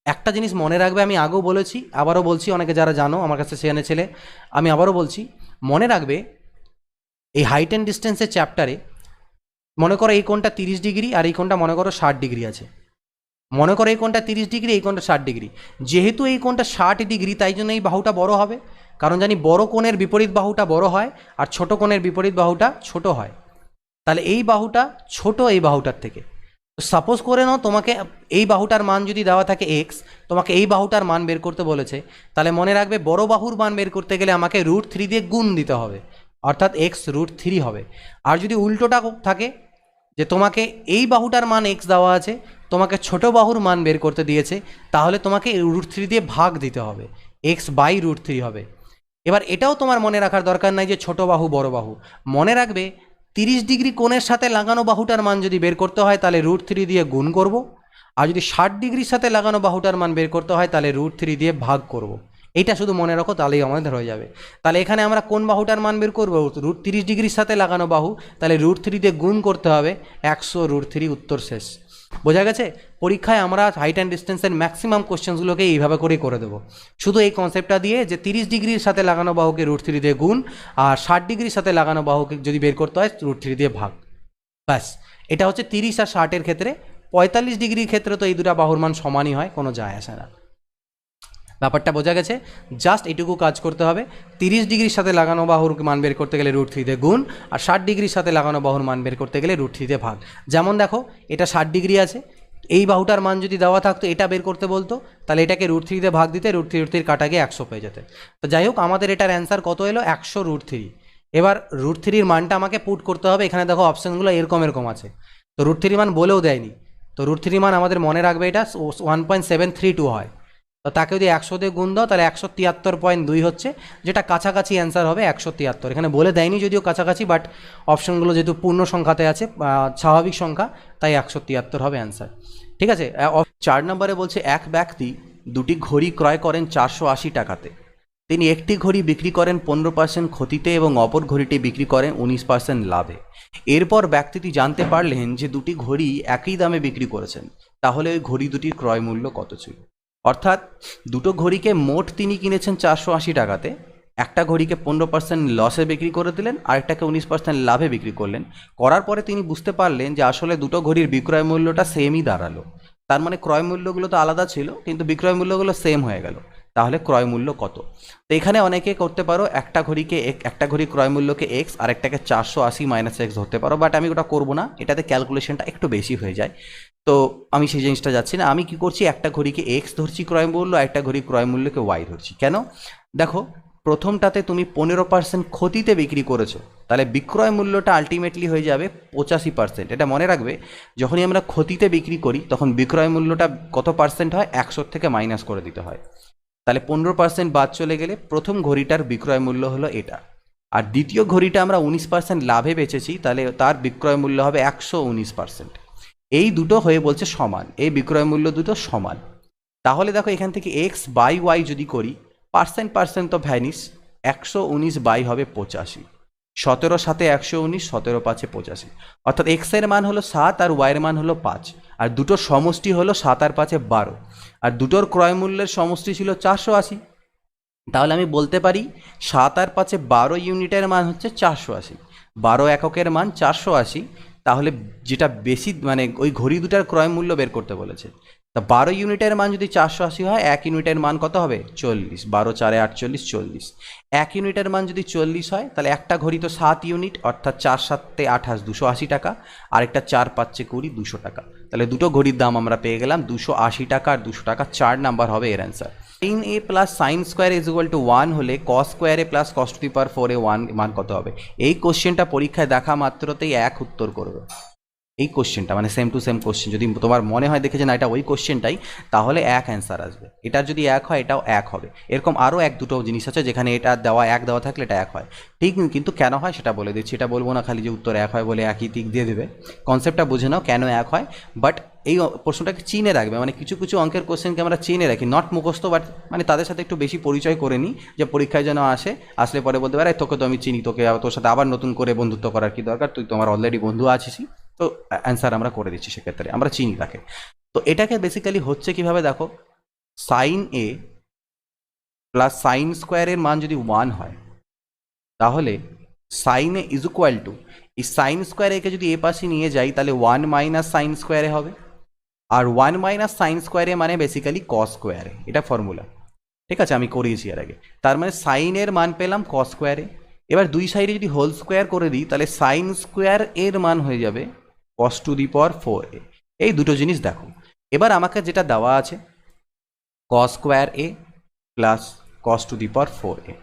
একটা জিনিস মনে রাখবে, আমি আগেও বলেছি আবারও বলছি, অনেকে যারা জানো আমার কাছে সেখানে ছেলে, আমি আবারও বলছি, মনে রাখবে এই হাইট অ্যান্ড ডিস্টেন্সের চ্যাপ্টারে মনে করো এই কোণটা 30 ডিগ্রি আর এই কোণটা মনে করো 60 ডিগ্রি আছে, মনে করো এই কোণটা 30 ডিগ্রি, এই কোণটা 60 ডিগ্রি, যেহেতু এই কোণটা 60 ডিগ্রি তাই জন্য এই বাহুটা বড় হবে, কারণ জানি বড় কোণের বিপরীত বাহুটা বড় হয় আর ছোট কোণের বিপরীত বাহুটা ছোট হয়, তাহলে এই বাহুটা ছোট এই বাহুটার থেকে। সাপোজ করে নাও তোমাকে এই বাহুটার মান যদি দেওয়া থাকে এক্স, তোমাকে এই বাহুটার মান বের করতে বলেছে, তাহলে মনে রাখবে বড় বাহুর মান বের করতে গেলে আমাকে √3 দিয়ে গুণ দিতে হবে, অর্থাৎ x√3 হবে। আর যদি উল্টোটা থাকে যে তোমাকে এই বাহুটার মান এক্স দেওয়া আছে, তোমাকে ছোট বাহুর মান বের করতে দিয়েছে, তাহলে তোমাকে √3 দিয়ে ভাগ দিতে হবে, x/√3 হবে। এবার এটাও তোমার মনে রাখার দরকার নাই যে ছোট বাহু বড় বাহু, মনে রাখবে 30 ডিগ্রি কোণের সাথে লাগানো বাহুটার মান যদি বের করতে হয় তাহলে √3 দিয়ে গুণ করব, আর যদি 60 ডিগ্রির সাথে লাগানো বাহুটার মান বের করতে হয় তাহলে √3 দিয়ে ভাগ করব। এইটা শুধু মনে রাখো, তাহলেই আমাদের হয়ে যাবে। তাহলে এখানে আমরা কোন বাহুটার মান বের করবো, 30 ডিগ্রির সাথে লাগানো বাহু, তাহলে √3 দিয়ে গুণ করতে হবে 100√3, উত্তর শেষ। বোঝা গেছে? পরীক্ষায় আমরা হাইট অ্যান্ড ডিস্টেন্সের ম্যাক্সিমাম কোশ্চেন্সগুলোকে এইভাবে করেই করে দেবো, শুধু এই কনসেপ্টটা দিয়ে যে 30 ডিগ্রির সাথে লাগানো বাহুকে √3 দিয়ে গুণ, আর 60 ডিগ্রির সাথে লাগানো বাহুকে যদি বের করতে হয় √3 দিয়ে ভাগ, ব্যাস। এটা হচ্ছে 30 আর 60-এর ক্ষেত্রে। 45 ডিগ্রির ক্ষেত্রে তো এই দুটা বাহুর মান সমানই হয়, কোনো যায় আসে না। ব্যাপারটা বোঝা গেছে? জাস্ট এটুকু কাজ করতে হবে, 30 ডিগ্রির সাথে লাগানো বাহুর মান বের করতে গেলে √3 দিয়ে গুণ, আর 60 ডিগ্রির সাথে লাগানো বাহুর মান বের করতে গেলে √3 দিয়ে ভাগ। যেমন দেখো এটা 60 ডিগ্রি আছে, এই বাহুটার মান যদি দেওয়া থাকতো এটা বের করতে বলতো, তাহলে এটাকে √3 দিয়ে ভাগ দিতে, √3 কাটা গিয়ে 100 পেয়ে যেতে। তো যাই হোক, আমাদের এটার অ্যান্সার কত এলো, 100√3। এবার √3-র মানটা আমাকে পুট করতে হবে, এখানে দেখো অপশানগুলো এরকম এরকম আছে, তো √3 মান বলেও দেয়নি, তো √3 মান আমাদের মনে রাখবে এটা 1.732 হয়। তো তাকে যদি 100 দিয়ে গুণ দাও তাহলে 173.2 হচ্ছে, যেটা কাছাকাছি অ্যান্সার হবে 173। এখানে বলে দেয়নি যদিও কাছাকাছি, বাট অপশনগুলো যেহেতু পূর্ণ সংখ্যাতে আছে, স্বাভাবিক সংখ্যা, তাই 173 হবে অ্যান্সার। ঠিক আছে। 4 নম্বরে বলছে এক ব্যক্তি দুটি ঘড়ি ক্রয় করেন 480 টাকাতে, তিনি একটি ঘড়ি বিক্রি করেন 15% ক্ষতিতে এবং অপর ঘড়িটি বিক্রি করেন 19% লাভে। এরপর ব্যক্তিটি জানতে পারলেন যে দুটি ঘড়ি একই দামে বিক্রি করেছেন, তাহলে ওই ঘড়ি দুটির ক্রয় মূল্য কত ছিল? অর্থাৎ দুটো ঘড়িকে মোট তিনি কিনেছেন 480 টাকাতে, একটা ঘড়িকে 15% লসে বিক্রি করে দিলেন, আরেকটাকে 19% লাভে বিক্রি করলেন। করার পরে তিনি বুঝতে পারলেন যে আসলে দুটো ঘড়ির বিক্রয় মূল্যটা সেমই দাঁড়ালো, তার মানে ক্রয় মূল্যগুলো তো আলাদা ছিল কিন্তু বিক্রয় মূল্যগুলো সেম হয়ে গেল, তাহলে ক্রয় মূল্য কত? তো এখানে অনেকে করতে পারো একটা ঘড়ি ক্রয় মূল্যকে এক্স, আর একটাকে 480 - x ধরতে পারো, বাট আমি ওটা করবো না, এটাতে ক্যালকুলেশনটা একটু বেশি হয়ে যায়, তো আমি সেই জিনিসটা যাচ্ছি না। আমি কি করছি, একটা ঘড়িকে এক্স ধরছি ক্রয় মূল্য, একটা ঘড়ি ক্রয় মূল্যকে ওয়াই ধরছি। কেন? দেখো, প্রথমটাতে তুমি 15% ক্ষতিতে বিক্রি করেছো, তাহলে বিক্রয় মূল্যটা আলটিমেটলি হয়ে যাবে 85%। এটা মনে রাখবে, যখনই আমরা ক্ষতিতে বিক্রি করি তখন বিক্রয় মূল্যটা কত পার্সেন্ট হয়, 100 থেকে মাইনাস করে দিতে হয়, তাহলে 15% বাদ চলে গেলে প্রথম ঘড়িটার বিক্রয় মূল্য হলো এটা, আর দ্বিতীয় ঘড়িটা আমরা 19% লাভে বেচেছি, তাহলে তার বিক্রয় মূল্য হবে 119%। এই দুটো হয়ে বলছে সমান, এই বিক্রয় মূল্য দুটো সমান। তাহলে দেখো এখান থেকে x/y যদি করি, পার্সেন্ট তো ভ্যানিস, 119 বাই হবে 85, 17 সাথে 119, 17 পাঁচে 85, অর্থাৎ এক্স এর মান হলো 7 আর ওয়াই এর মান হলো 5, আর দুটোর সমষ্টি হলো 7 আর 5 12, আর দুটোর ক্রয় মূল্যের সমষ্টি ছিল 480। তাহলে আমি বলতে পারি 7 আর 5 12 ইউনিটের মান হচ্ছে 480, 12 এককের মান 480। তাহলে যেটা বেশি মানে ওই ঘড়ি দুটার ক্রয় মূল্য বের করতে বলেছে, তা 12 ইউনিটের মান যদি 480 হয়, 1 ইউনিটের মান কত হবে? 40। 12 4 48, 40। 1 ইউনিটের মান যদি 40 হয়, তাহলে একটা ঘড়ি তো 7 ইউনিট, অর্থাৎ 4 7 28, 280 টাকা, আরেকটা 4 5 20, 200 টাকা। তাহলে দুটো ঘড়ির দাম আমরা পেয়ে গেলাম 280 টাকা আর 200 টাকা। 4 নাম্বার হবে এর answer. sin a plus sine square is equal to 1 হলে cos square A plus cos to the power 4 A 1 মান কত হবে? এই কোশ্চেনটা পরীক্ষায় দেখা মাত্রতেই এক উত্তর করবে। এই কোশ্চেনটা মানে সেম টু সেম কোশ্চেন, যদি তোমার মনে হয় দেখে যে না এটা ওই কোশ্চেনটাই, তাহলে এক অ্যান্সার আসবে। এটার যদি এক হয় এটাও এক হবে। এরকম আরও এক দুটো জিনিস আছে যেখানে এটা দেওয়া এক দেওয়া থাকলে এটা এক হয়, ঠিক। কিন্তু কেন হয় সেটা বলে দিচ্ছি, এটা বলবো না খালি যে উত্তর এক হয় বলে একই দিক দিয়ে দেবে। কনসেপ্টটা বুঝে নাও কেন এক হয়, বাট এই প্রশ্নটাকে চিনে রাখবে। মানে কিছু কিছু অঙ্কের কোশ্চেনকে আমরা চিনে রাখি, নট মুখস্থ, বাট মানে তাদের সাথে একটু বেশি পরিচয় করে নিই, যে পরীক্ষায় যেন আসলে পরে বলতে পারে তোকে তো আমি চিনি, তোকে তোর সাথে আবার নতুন করে বন্ধুত্ব করার কি দরকার, তুই তো আমার অলরেডি বন্ধু আছিসই। তো অ্যান্সার আমরা করে দিচ্ছি, সেক্ষেত্রে আমরা চিনি তাকে। তো এটাকে বেসিক্যালি হচ্ছে কিভাবে দেখো, সাইন এ প্লাস সাইন স্কোয়ারের মান যদি 1 হয়, তাহলে sine A is equal to, এই সাইন স্কোয়ার একে যদি এ পাশে নিয়ে যাই তাহলে 1 মাইনাস সাইন স্কোয়ারে হবে, আর 1 মাইনাস সাইন স্কোয়ারে মানে বেসিক্যালি কস স্কোয়ারে, এটা ফর্মুলা, ঠিক আছে, আমি করিয়েছি এর আগে। তার মানে সাইনের মান পেলাম কস স্কোয়ারে। এবার দুই সাইডে যদি হোল স্কোয়ার করে দিই তাহলে সাইন স্কোয়ার এর মান হয়ে যাবে কস টু দি পাওয়ার 4a। এই দুটো জিনিস দেখো। এবার আমাকে যেটা দেওয়া আছে কস square A plus cos to the power 4a,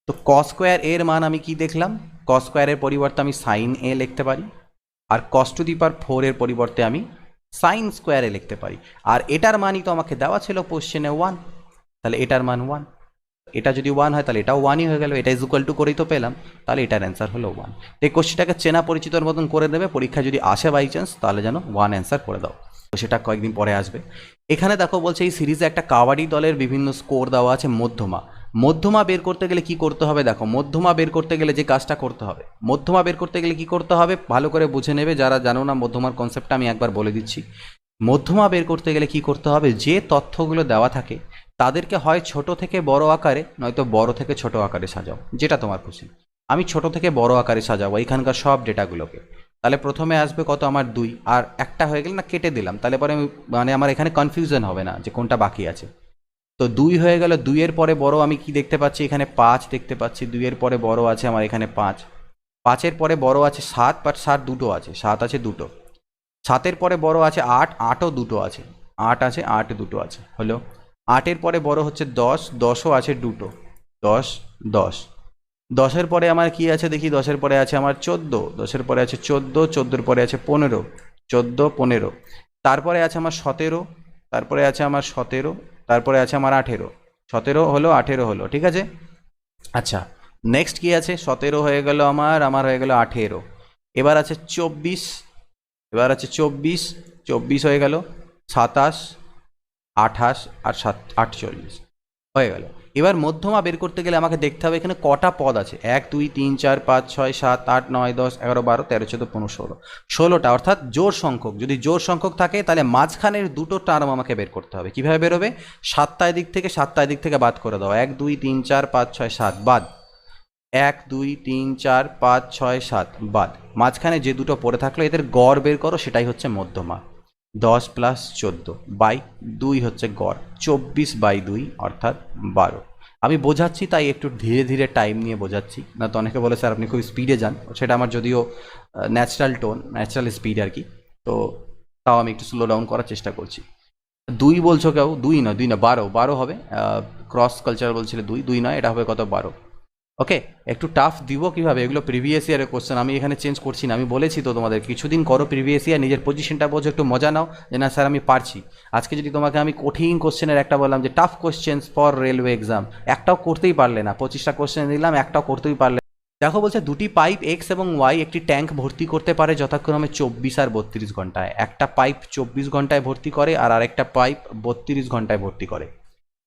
তো কস স্কোয়ার এর মান আমি কি দেখলাম, কস স্কোয়ারের পরিবর্তে আমি সাইন এ লিখতে পারি, আর কস টু দি পাওয়ার 4 এর পরিবর্তে আমি সাইন স্কোয়ারে লিখতে পারি। আর এটার মানই তো আমাকে দেওয়া ছিল কোশ্চেনে 1, তাহলে এটার মান 1। এটা যদি 1 হয় তাহলে এটাও 1ই হয়ে গেল, এটা ইজ ইকুয়াল টু করেই তো পেলাম, তাহলে এটার অ্যান্সার হলো 1। এই কোশ্চেনটাকে চেনা পরিচিতর মতন করে দেবে, পরীক্ষা যদি আসে বাই চান্স তাহলে যেন 1 অ্যান্সার করে দাও, তো সেটা কয়েকদিন পরে আসবে। এখানে দেখো বলছে এই সিরিজে একটা কাবাডি দলের বিভিন্ন স্কোর দেওয়া আছে মধ্যমা। মধ্যমা বের করতে গেলে কি করতে হবে, দেখো মধ্যমা বের করতে গেলে যে কাজটা করতে হবে, মধ্যমা বের করতে গেলে কি করতে হবে ভালো করে বুঝে নেবে, যারা জানো না মধ্যমার কনসেপ্টটা আমি একবার বলে দিচ্ছি। মধ্যমা বের করতে গেলে কি করতে হবে, যে তথ্যগুলো দেওয়া থাকে তাদেরকে হয় ছোট থেকে বড় আকারে নয়তো বড় থেকে ছোট আকারে সাজাও, যেটা তোমার খুশি। আমি ছোট থেকে বড় আকারে সাজাবো এখানকার সব ডেটাগুলোকে। তাহলে প্রথমে আসবে কত, আমার 2, আর একটা হয়ে গেলে না কেটে দিলাম, তাহলে পরে আমি মানে আমার এখানে কনফিউশন হবে না যে কোনটা বাকি আছে। তো 2 হয়ে গেল, 2 এর পরে বড় আমি কি দেখতে পাচ্ছি, এখানে 5 দেখতে পাচ্ছি। 2 এর পরে বড় আছে আমার এখানে 5, 5-এর পরে বড় আছে 7, বাট 7 দুটো আছে, 7 আছে দুটো। 7-এর পরে বড় আছে 8, 8ও দুটো আছে, 8 আছে, 8 দুটো আছে, হলো। 8-এর পরে বড় হচ্ছে 10, 10ও আছে দুটো, 10 10। 10-এর পরে আমার কি আছে দেখি, 10-এর পরে আছে আমার 14, 10-এর পরে আছে 14, 14-এর পরে আছে 15, 14 15। তারপরে আছে আমার 17, তারপরে আছে আমার 17, তারপরে আছে আমার 18, 17 হলো 18 হলো, ঠিক আছে। আচ্ছা, নেক্সট কি আছে, 17 হয়ে গেল আমার হয়ে গেল 18। এবার আছে 24, এবার আছে 24, 24 হয়ে গেল, 27, 28 আর 48 হয়ে গেল। এবার মধ্যমা বের করতে গেলে আমাকে দেখতে হবে এখানে কটা পদ আছে, 1 2 3 4 5 6 7 8 9 10 11 12 13 14 15 16, 16টা, অর্থাৎ জোড় সংখ্যক। যদি জোড় সংখ্যক থাকে তাহলে মাঝখানের দুটো টার্ম আমাকে বের করতে হবে। কিভাবে বেরোবে, 7টা দিক থেকে 7টা দিক থেকে বাদ করে দাও, 1 2 3 4 5 6 7 বাদ, 1 2 3 4 5 6 7 বাদ, মাঝখানে যে দুটো পড়ে থাকলো এদের গড় বের করো, সেটাই হচ্ছে মধ্যমা। 10 প্লাস 14 বাই 2 হচ্ছে গড়, 24/2 অর্থাৎ 12। আমি বোঝাচ্ছি তাই একটু ধীরে ধীরে টাইম নিয়ে বোঝাচ্ছি, না তো অনেকে বলে স্যার আপনি খুব স্পিডে যান, সেটা আমার যদিও ন্যাচারাল টোন, ন্যাচারাল স্পিড আর কি, তো তাও আমি একটু স্লো ডাউন করার চেষ্টা করছি। 2 বলছো কেউ, 2 না 2 না 12, 12 হবে। ক্রস কালচার বলছিল 2, 2 নয়, এটা হবে কত, 12। ওকে, একটু টাফ দিব কিভাবে, এগুলো প্রিভিয়াস ইয়ারের কোশ্চেন, আমি এখানে চেঞ্জ করছি না। আমি বলেছি তো তোমাদের কিছুদিন করো প্রিভিয়াস ইয়ার, নিজের পজিশনটা বোঝো, একটু মজা নাও যে না স্যার আমি পারছি। আজকে যদি তোমাকে আমি কঠিন কোশ্চেনের একটা বললাম যে tough questions for railway exam, একটাও করতেই পারলে না, 25টা কোশ্চেন দিলাম একটাও করতেই পারলে। দেখো বলছে দুটি পাইপ এক্স এবং ওয়াই একটি ট্যাঙ্ক ভর্তি করতে পারে যথাক্রমে 24 আর 32 ঘন্টায়। একটা পাইপ 24 ঘন্টায় ভর্তি করে আর আরেকটা পাইপ 32 ঘন্টায় ভর্তি করে।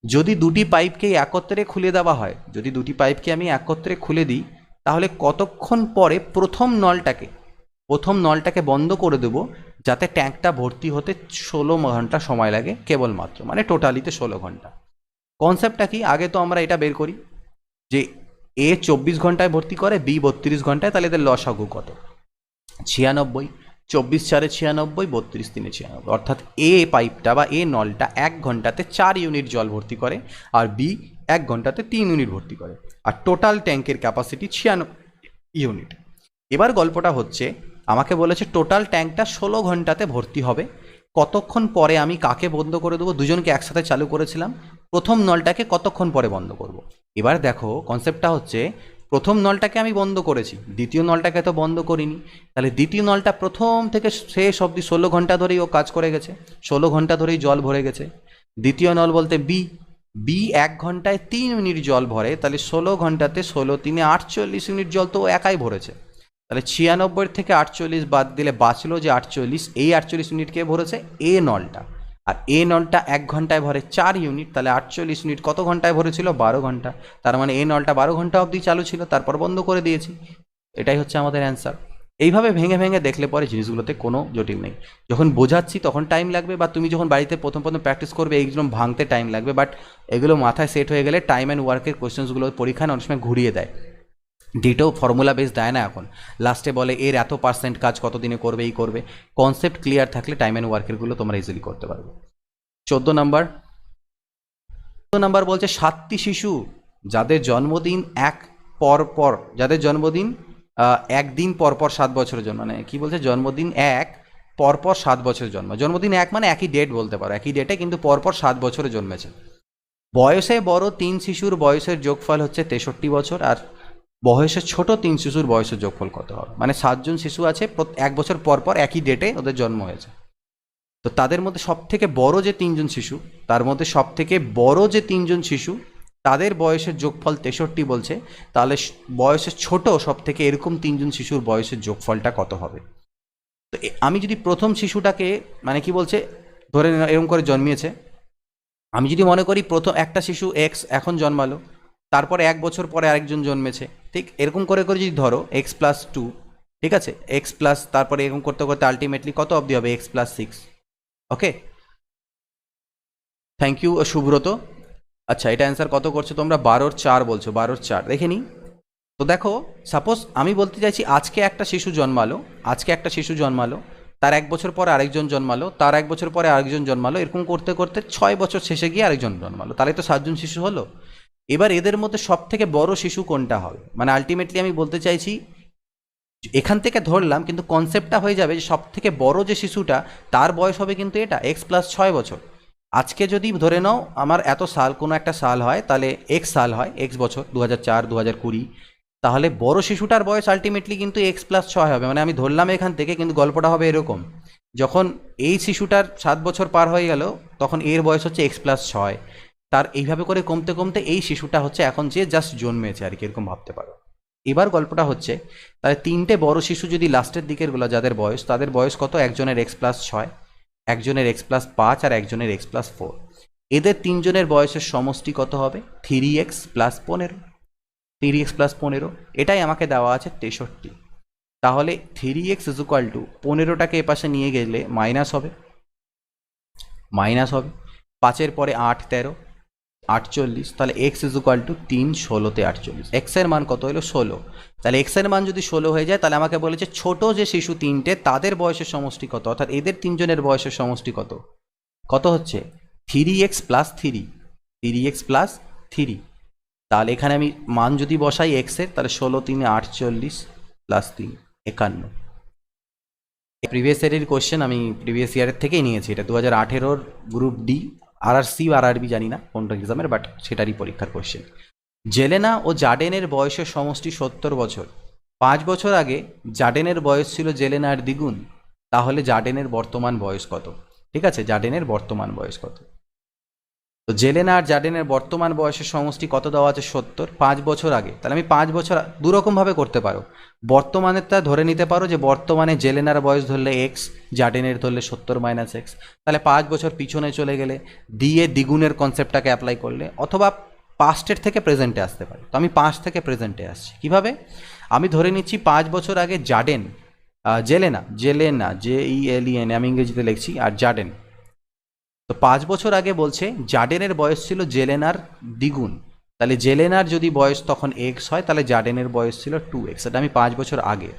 যদি দুটি পাইপকে একত্রে খুলে দেওয়া হয়, যদি দুটি পাইপকে আমি একত্রে খুলে দিই তাহলে কতক্ষণ পরে প্রথম নলটাকে বন্ধ করে দেবো যাতে ট্যাঙ্কটা ভর্তি হতে 16 ঘন্টা সময় লাগে কেবলমাত্র, মানে টোটালিতে 16 ঘন্টা। কনসেপ্টটা কি, আগে তো আমরা এটা বের করি যে এ 24 ঘন্টায় ভর্তি করে, বি 32 ঘন্টায়, তাহলে এদের লসাগু কত? 96, 24 4 96, 32 3 96, অর্থাৎ এ পাইপটা বা এ নলটা 1 ঘন্টাতে 4 ইউনিট জল ভর্তি করে, আর বি 1 ঘন্টাতে 3 ইউনিট ভর্তি করে, আর টোটাল ট্যাঙ্কের ক্যাপাসিটি 96 ইউনিট। এবার গল্পটা হচ্ছে, আমাকে বলেছে টোটাল ট্যাঙ্কটা 16 ঘন্টাতে ভর্তি হবে, কতক্ষণ পরে আমি কাকে বন্ধ করে দেবো? দুজনকে একসাথে চালু করেছিলাম, প্রথম নলটাকে কতক্ষণ পরে বন্ধ করব। এবার দেখো কনসেপ্টটা হচ্ছে, প্রথম নলটাকে আমি বন্ধ করেছি, দ্বিতীয় নলটাকে তো বন্ধ করিনি, তাহলে দ্বিতীয় নলটা প্রথম থেকে শেষ অবধি 16 ঘন্টা ধরেই ও কাজ করে গেছে, 16 ঘন্টা ধরেই জল ভরে গেছে। দ্বিতীয় নল বলতে বি 1 ঘন্টায় 3 ইউনিট জল ভরে, তাহলে 16 ঘন্টাতে 16 3 48 ইউনিট জল তো ও একাই ভরেছে। তাহলে 96 থেকে 48 বাদ দিলে বাঁচলো যে 48, এই 48 ইউনিট কে ভরেছে? এ নলটা। আর এ নলটা 1 ঘন্টায় ভরে 4 ইউনিট, তাহলে 48 ইউনিট কত ঘন্টায় ভরেছিল? 12 ঘন্টা। তার মানে এ নলটা 12 ঘন্টা অবধি চালু ছিল, তারপর বন্ধ করে দিয়েছি। এটাই হচ্ছে আমাদের অ্যান্সার। এইভাবে ভেঙে ভেঙে দেখলে পরে জিনিসগুলোতে কোনো জটিল নেই। যখন বোঝাচ্ছি তখন টাইম লাগবে, বা তুমি যখন বাড়িতে প্রথম প্র্যাকটিস করবে এইগুলো ভাঙতে টাইম লাগবে, বাট এগুলো মাথায় সেট হয়ে গেলে টাইম অ্যান্ড ওয়ার্কের কোয়েশ্চেন্সগুলো পরীক্ষায় অনেক সময় ঘুরিয়ে দেয়, ডিটো ফর্মুলা বেস দেয় না, এখন লাস্টে বলে এর এত পার্সেন্ট কাজ কত দিনে করবে, এই করবে। কনসেপ্ট ক্লিয়ার থাকলে টাইম অ্যান্ড ওয়ার্কেরগুলো তোমরা ইজিলি করতে পারবে। 14 নাম্বার বলছে 7টি শিশু যাদের জন্মদিন যাদের জন্মদিন একদিন পরপর 7 বছরের জন্য, মানে কি বলছে, জন্মদিন এক পরপর 7 বছরের জন্ম, জন্মদিন এক মানে একই ডেট বলতে পারো, একই ডেটে কিন্তু পরপর 7 বছরে জন্মেছে। বয়সে বড় 3 শিশুর বয়সের যোগফল হচ্ছে 63 বছর, আর বয়সে ছোট 3 শিশুর বয়সের যোগফল কত হবে? মানে 7 জন শিশু আছে, 1 বছর পর পর একই ডেটে ওদের জন্ম হয়েছে। তো তাদের মধ্যে সব থেকে বড় যে 3 জন শিশু, তাদের বয়সের যোগফল 63 বলছে, তাহলে বয়সে ছোট সব থেকে এরকম 3 জন শিশুর বয়সের যোগফলটা কত হবে? তো আমি যদি প্রথম শিশুটাকে, মানে কি বলছে, ধরে এরকম করে জন্মিয়েছে, আমি যদি মনে করি প্রথম একটা শিশু এক্স এখন জন্মালো, তারপরে 1 বছর পরে আরেকজন জন্মেছে, ঠিক এরকম করে করে যদি ধরো x+2, ঠিক আছে, x প্লাস, তারপরে এরকম করতে করতে আলটিমেটলি কত অবধি হবে? x+6। Okay, thank you Subrata. আচ্ছা, এটা অ্যান্সার কত করছো তোমরা? 12/4 বলছো, 12/4 দেখে নিই। তো দেখো, সাপোজ আমি বলতে চাইছি আজকে একটা শিশু জন্মালো, তার 1 বছর পরে আরেকজন জন্মালো, তার 1 বছর পরে আরেকজন জন্মালো, এরকম করতে করতে 6 বছর শেষে গিয়ে আরেকজন জন্মালো, তাহলে তো 7 জন শিশু হলো। এবার এদের মধ্যে সব থেকে বড় শিশু কোনটা হবে? মানে আলটিমেটলি আমি বলতে চাইছি, এখান থেকে ধরলাম, কিন্তু কনসেপ্টটা হয়ে যাবে যে সব থেকে বড় যে শিশুটা তার বয়স হবে কিন্তু এটা x+6 বছর। আজকে যদি ধরে নাও আমার এত সাল, কোনো একটা সাল হয়, তাহলে x সাল হয়, x বছর 2004 2020, তাহলে বড় শিশুটার বয়স আলটিমেটলি কিন্তু x+6 হবে। মানে আমি ধরলাম এখান থেকে, কিন্তু গল্পটা হবে এরকম, যখন এই শিশুটার 7 বছর পার হয়ে গেল তখন এর বয়স হচ্ছে x+6, তার এইভাবে করে কমতে কমতে এই শিশুটা হচ্ছে এখন যে জাস্ট জন্মেছে আর কি, এরকম ভাবতে পারো। এবার গল্পটা হচ্ছে, তাহলে 3টে বড় শিশু যদি লাস্টের দিকেরগুলো যাদের বয়স, তাদের বয়স কত? একজনের x+6, একজনের x+5, আর একজনের x+4। এদের 3 জনের বয়সের সমষ্টি কত হবে? 3x+15, 3x+15, এটাই আমাকে দেওয়া আছে 63। তাহলে 3x = 15টাকে এপাশে নিয়ে গেলে মাইনাস হবে, 5-এর পরে 8 13 48, তাহলে x = 3 16 তে 48, x এর মান কত হলো? 16। তাহলে x এর মান যদি 16 হয়ে যায়, তাহলে আমাকে বলেছে ছোট যে শিশু 3টে তাদের বয়সের সমষ্টি কত, অর্থাৎ এদের 3 জনের বয়সের সমষ্টি কত হচ্ছে? 3x+3, তাহলে এখানে আমি মান যদি বসাই x এর, তাহলে 16 3 48 প্লাস 3 51। প্রিভিয়াস ইয়ারের কোশ্চেন, আমি প্রিভিয়াস ইয়ারের থেকেই নিয়েছি, এটা 2018 গ্রুপ ডি RRC বা RRB জানি না কোনটা এক্সামের, বাট সেটারই পরীক্ষার কোশ্চেন। জেলেনা ও জার্ডেনের বয়সের সমষ্টি 70 বছর। 5 বছর আগে জার্ডেনের বয়স ছিল জেলেনার দ্বিগুণ, তাহলে জার্ডেনের বর্তমান বয়স কত? ঠিক আছে, জার্ডেনের বর্তমান বয়স কত? তো জেলেনা আর জার্ডেনের বর্তমান বয়সের সমষ্টি কত দেওয়া আছে? 70, 5 বছর আগে। তাহলে আমি 5 বছর দুরকমভাবে করতে পারো, বর্তমানেরটা ধরে নিতে পারো যে বর্তমানে জেলেনার বয়স ধরলে x, জার্ডেনের ধরলে 70 - x, তাহলে 5 বছর পিছনে চলে গেলে দিয়ে দ্বিগুণের কনসেপ্টটাকে অ্যাপ্লাই করলে, অথবা পাস্টের থেকে প্রেজেন্টে আসতে পারে। তো আমি পাস্ট থেকে প্রেজেন্টে আসছি কীভাবে? আমি ধরে নিচ্ছি 5 বছর আগে জেলেনা JELEN, আমি ইংরেজিতে লিখছি, আর জার্ডেন। তো 5 বছর আগে বলছে জার্ডেনের বয়স ছিল জেলেনার দ্বিগুণ। তাহলে জেলেনার যদি বয়স তখন এক্স হয়, তাহলে জার্ডেনের বয়স ছিল 2x। এটা আমি 5 বছর আগে।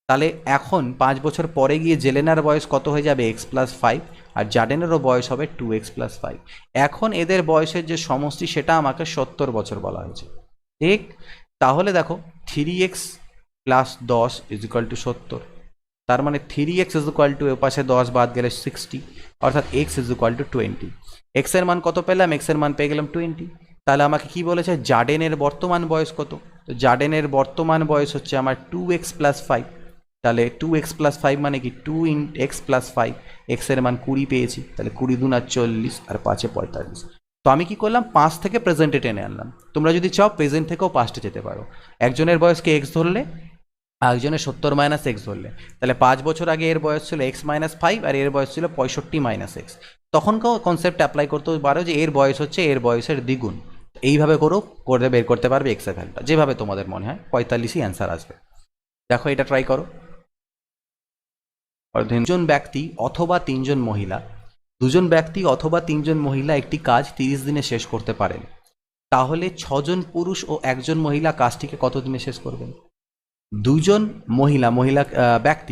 তাহলে এখন 5 বছর পরে গিয়ে জেলেনার বয়স কত হয়ে যাবে? x+5, আর জার্ডেনেরও বয়স হবে 2x+5। এখন এদের বয়সের যে সমষ্টি সেটা আমাকে 70 বছর বলা হয়েছে, ঠিক? তাহলে দেখো 3x + 10 = 70। তার মানে 3x = পাশে 10 বাদ গেলে 60, অর্থাৎ x = 20। x এর মান কত পেলাম? x এর মান পেয়ে গেলাম 20। তাহলে আমাকে কি বলেছে? জার্ডেনের বর্তমান বয়স কত? তো জার্ডেনের বর্তমান বয়স হচ্ছে আমার 2x+5। তাহলে 2x+5 মানে কি 2x+5, x এর মান 20 পেয়েছি। তাহলে 20 × 2 = 40, আর 5 × 45। তো আমি কি করলাম? 5 থেকে প্রেজেন্টে টেনে আনলাম। তোমরা যদি চাও প্রেজেন্ট থেকেও পাস্টে যেতে পারো। একজনের বয়সকে x ধরলে, আরেকজনের 70 - x ধরলে। তাহলে 5 বছর আগে এর বয়স ছিল x-5, আর এর বয়স ছিল 65 - x। তখনকেও কনসেপ্ট অ্যাপ্লাই করতে পারো যে এর বয়স হচ্ছে এর বয়সের দ্বিগুণ। এইভাবে করে বের করতে পারবে x এর ভ্যালুটা, যেভাবে তোমাদের মনে হয়। 45ই অ্যান্সার আসবে। দেখো এটা ট্রাই করো। দুজন ব্যক্তি অথবা 3 জন মহিলা, দুজন ব্যক্তি অথবা 3 জন মহিলা একটি কাজ 30 দিনে শেষ করতে পারেন। তাহলে 6 জন পুরুষ ও 1 জন মহিলা কাজটিকে কত দিনে শেষ করবেন? দুজন মহিলা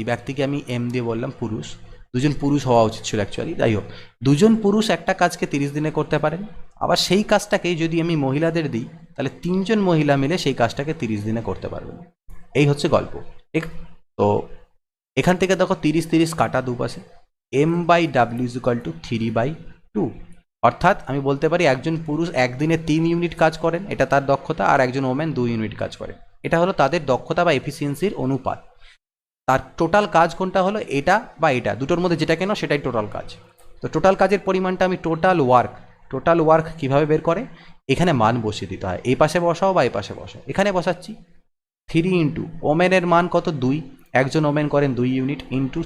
ব্যক্তিকে আমি এম দিয়ে বললাম, পুরুষ, দুজন পুরুষ হওয়া উচিত ছিল অ্যাকচুয়ালি, যাই হোক। দুজন পুরুষ একটা কাজকে 30 দিনে করতে পারেন। আবার সেই কাজটাকেই যদি আমি মহিলাদের দিই, তাহলে 3 জন মহিলা মিলে সেই কাজটাকে 30 দিনে করতে পারবেন। এই হচ্ছে গল্প, ঠিক? তো এখান থেকে দেখো 30 কাটা দুপাশে, m/w = 3/2। অর্থাৎ আমি বলতে পারি একজন পুরুষ একদিনে 3 ইউনিট কাজ করেন, এটা তার দক্ষতা, আর একজন ওমেন 2 ইউনিট কাজ করেন। এটা হলো তাদের দক্ষতা বা এফিসিয়েন্সির অনুপাত। তার টোটাল কাজ কোনটা হলো? এটা বা এটা, দুটোর মধ্যে যেটা কেন সেটাই টোটাল কাজ। তো টোটাল কাজের পরিমাণটা আমি টোটাল ওয়ার্ক কীভাবে বের করে? এখানে মান বসিয়ে দিতে হয়। এই পাশে বসাও বা এই পাশে বসাও। এখানে বসাচ্ছি 3 ইন্টু ওমেনের মান কত? 2, একজন ওমেন করেন 2 ইউনিট, ইন্টু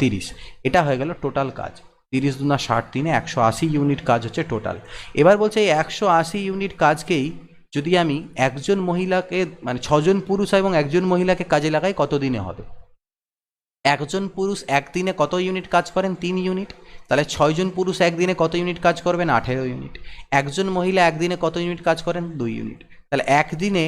30। এটা হয়ে গেল টোটাল কাজ। 30 × 2 = 60, 180 ইউনিট কাজ হচ্ছে টোটাল। এবার বলছে এই 180 ইউনিট কাজকেই যদি আমি একজন মহিলাকে, মানে 6 জন পুরুষ এবং একজন মহিলাকে কাজে লাগাই, কত দিনে হবে? একজন পুরুষ একদিনে কত ইউনিট কাজ করেন? 3 ইউনিট। তাহলে 6 জন পুরুষ একদিনে কত ইউনিট কাজ করবেন? 18 ইউনিট। একজন মহিলা একদিনে কত ইউনিট কাজ করেন? 2 ইউনিট। তাহলে একদিনে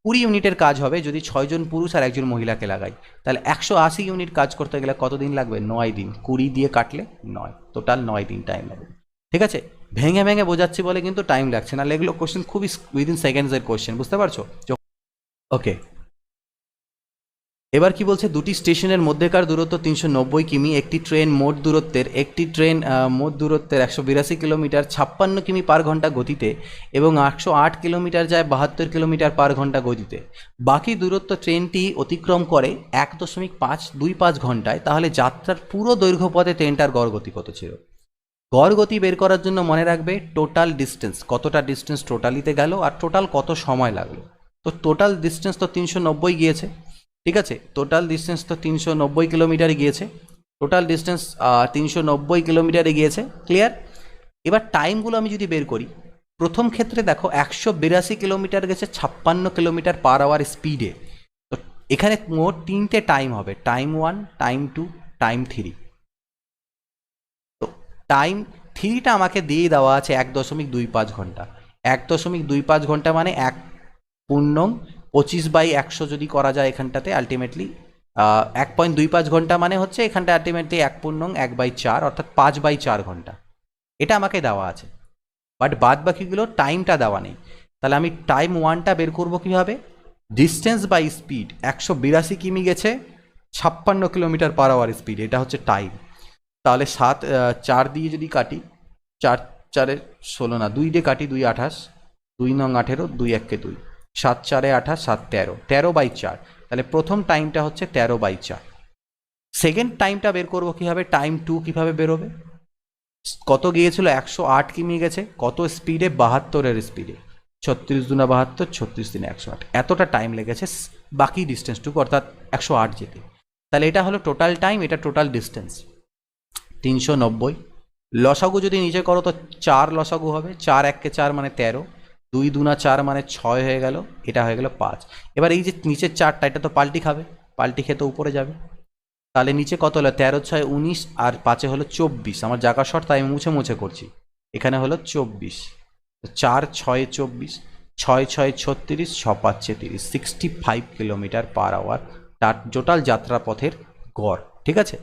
20 ইউনিটের কাজ হবে যদি 6 জন পুরুষ আর একজন মহিলাকে লাগাই। তাহলে 180 ইউনিট কাজ করতে গেলে কত দিন লাগবে? 9 দিন। 20 দিয়ে কাটলে 9, টোটাল 9 দিন টাইম লাগবে। ঠিক আছে? ভেঙে ভেঙে বোঝাচ্ছি বলে কিন্তু টাইম লাগছে না, এগুলো কোশ্চেন খুবই উইদিন সেকেন্ডসের কোশ্চেন, বুঝতে পারছো? ওকে, এবার কি বলছে? দুটি স্টেশনের মধ্যেকার দূরত্ব 390 কিমি। একটি ট্রেন মোট দূরত্বের 182 কিলোমিটার 56 কিমি পার ঘন্টা গতিতে এবং 108 কিলোমিটার যায় 72 কিলোমিটার পার ঘন্টা গতিতে। বাকি দূরত্ব ট্রেনটি অতিক্রম করে 1.525 ঘন্টায়। তাহলে যাত্রার পুরো দৈর্ঘ্য পথে ট্রেনটার গড় গতি কত ছিল? গড় গতি বের করার জন্য মনে রাখবে টোটাল ডিস্টেন্স, কতটা ডিস্টেন্স টোটালিতে গেল আর টোটাল কত সময় লাগলো। তো টোটাল ডিস্টেন্স তো 390 গিয়েছে, ঠিক আছে? টোটাল ডিস্টেন্স তো 390 কিলোমিটারে গিয়েছে। টোটাল ডিস্টেন্স 390 কিলোমিটারে গিয়েছে, ক্লিয়ার? এবার টাইমগুলো আমি যদি বের করি, প্রথম ক্ষেত্রে দেখো 182 কিলোমিটার গেছে 56 কিলোমিটার পার আওয়ার স্পিডে। তো এখানে মোট 3টে টাইম হবে, টাইম 1, টাইম 2, টাইম 3। তো টাইম 3টা আমাকে দিয়ে দেওয়া আছে 1.25 ঘন্টা। 1.25 ঘন্টা মানে 1 পূর্ণং 25/100 যদি করা যায় এখানটাতে, আলটিমেটলি 1.25 ঘন্টা মানে হচ্ছে এখানটা আলটিমেটলি 1 পূর্ণং 1/4, অর্থাৎ 5/4 ঘন্টা। এটা আমাকে দেওয়া আছে, বাট বাদ বাকিগুলো টাইমটা দেওয়া নেই। তাহলে আমি টাইম 1টা বের করবো কীভাবে? Distance by speed. 182 কিমি গেছে 56 কিলোমিটার পার আওয়ার স্পিড, এটা হচ্ছে টাইম। তাহলে 4 দিয়ে যদি কাটি, 4 4 16 না, 2 দিয়ে কাটি, 2 28, 2 নং 18, 2 1 2, 7 4 28, 7 13, 13/4। তাহলে প্রথম টাইমটা হচ্ছে 13/4। সেকেন্ড টাইমটা বের করবো কীভাবে? টাইম 2 কীভাবে বেরোবে? কত গিয়েছিল? 108 কিমি গেছে, কত স্পিডে? 72-এর স্পিডে। 36 × 2 = 72, 36 × 3 = 108। এতটা টাইম লেগেছে বাকি ডিস্টেন্সটুকু, অর্থাৎ 108 যেতে। তাহলে এটা হলো টোটাল টাইম, এটা টোটাল ডিস্টেন্স 390। লসাগু যদি নিচে করো তো 4 লসাগু হবে, 4 1 4 মানে 13, 2 দুনা 4 মানে 6 হয়ে গেল, এটা হয়ে গেল 5। এবার এই যে নিচের 4টা এটা তো পাল্টি খাবে, পাল্টি খেতে উপরে যাবে, তাহলে নিচে কত হলো 13 6 19 আর 5 হলো 24। আমার জায়গা শর্ট তাই আমি মুছে মুছে করছি। এখানে হলো 24, 4 6 24, 6 6 36, 6 5 30, 65 কিলোমিটার পার আওয়ার তার টোটাল যাত্রাপথের গড়। ঠিক আছে।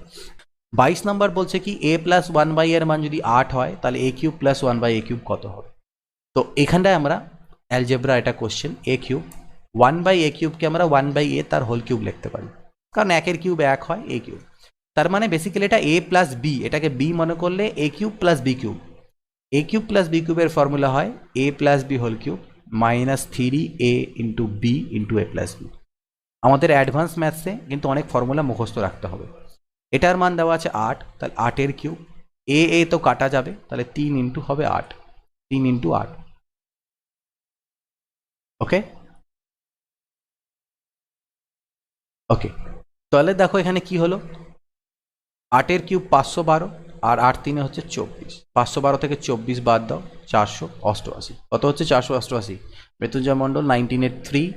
22 নম্বর বলছে কি a প্লাস 1/a এর মান যদি 8 হয় তাহলে a cube plus 1/a cube কত হবে। তো এখানটায় আমরা অ্যালজেব্রা এটা কোশ্চেন, a কিউব 1/a কিউবকে আমরা 1/a তার হোল কিউব লিখতে পারি, কারণ 1 কিউব 1 হয় a কিউব। তার মানে বেসিক্যালি এটা a প্লাস b, এটাকে b মনে করলে a cube plus b cube. a cube plus b কিউবের ফর্মুলা হয় a plus b whole cube minus 3a into b into a plus b। আমাদের অ্যাডভান্স ম্যাথসে কিন্তু অনেক ফর্মুলা মুখস্থ রাখতে হবে। এটার মান দেওয়া আছে 8, তাহলে 8 কিউব, a তো কাটা যাবে, তাহলে 3 ইন্টু হবে 8, 3 ইন্টু 8। ওকে ওকে, তাহলে দেখো এখানে কি হলো, 8 কিউব 512 আর 8 3 হচ্ছে 24, 512 থেকে 24 বাদ দাও 488। কত হচ্ছে 488। মৃত্যুঞ্জয় মণ্ডল 1983।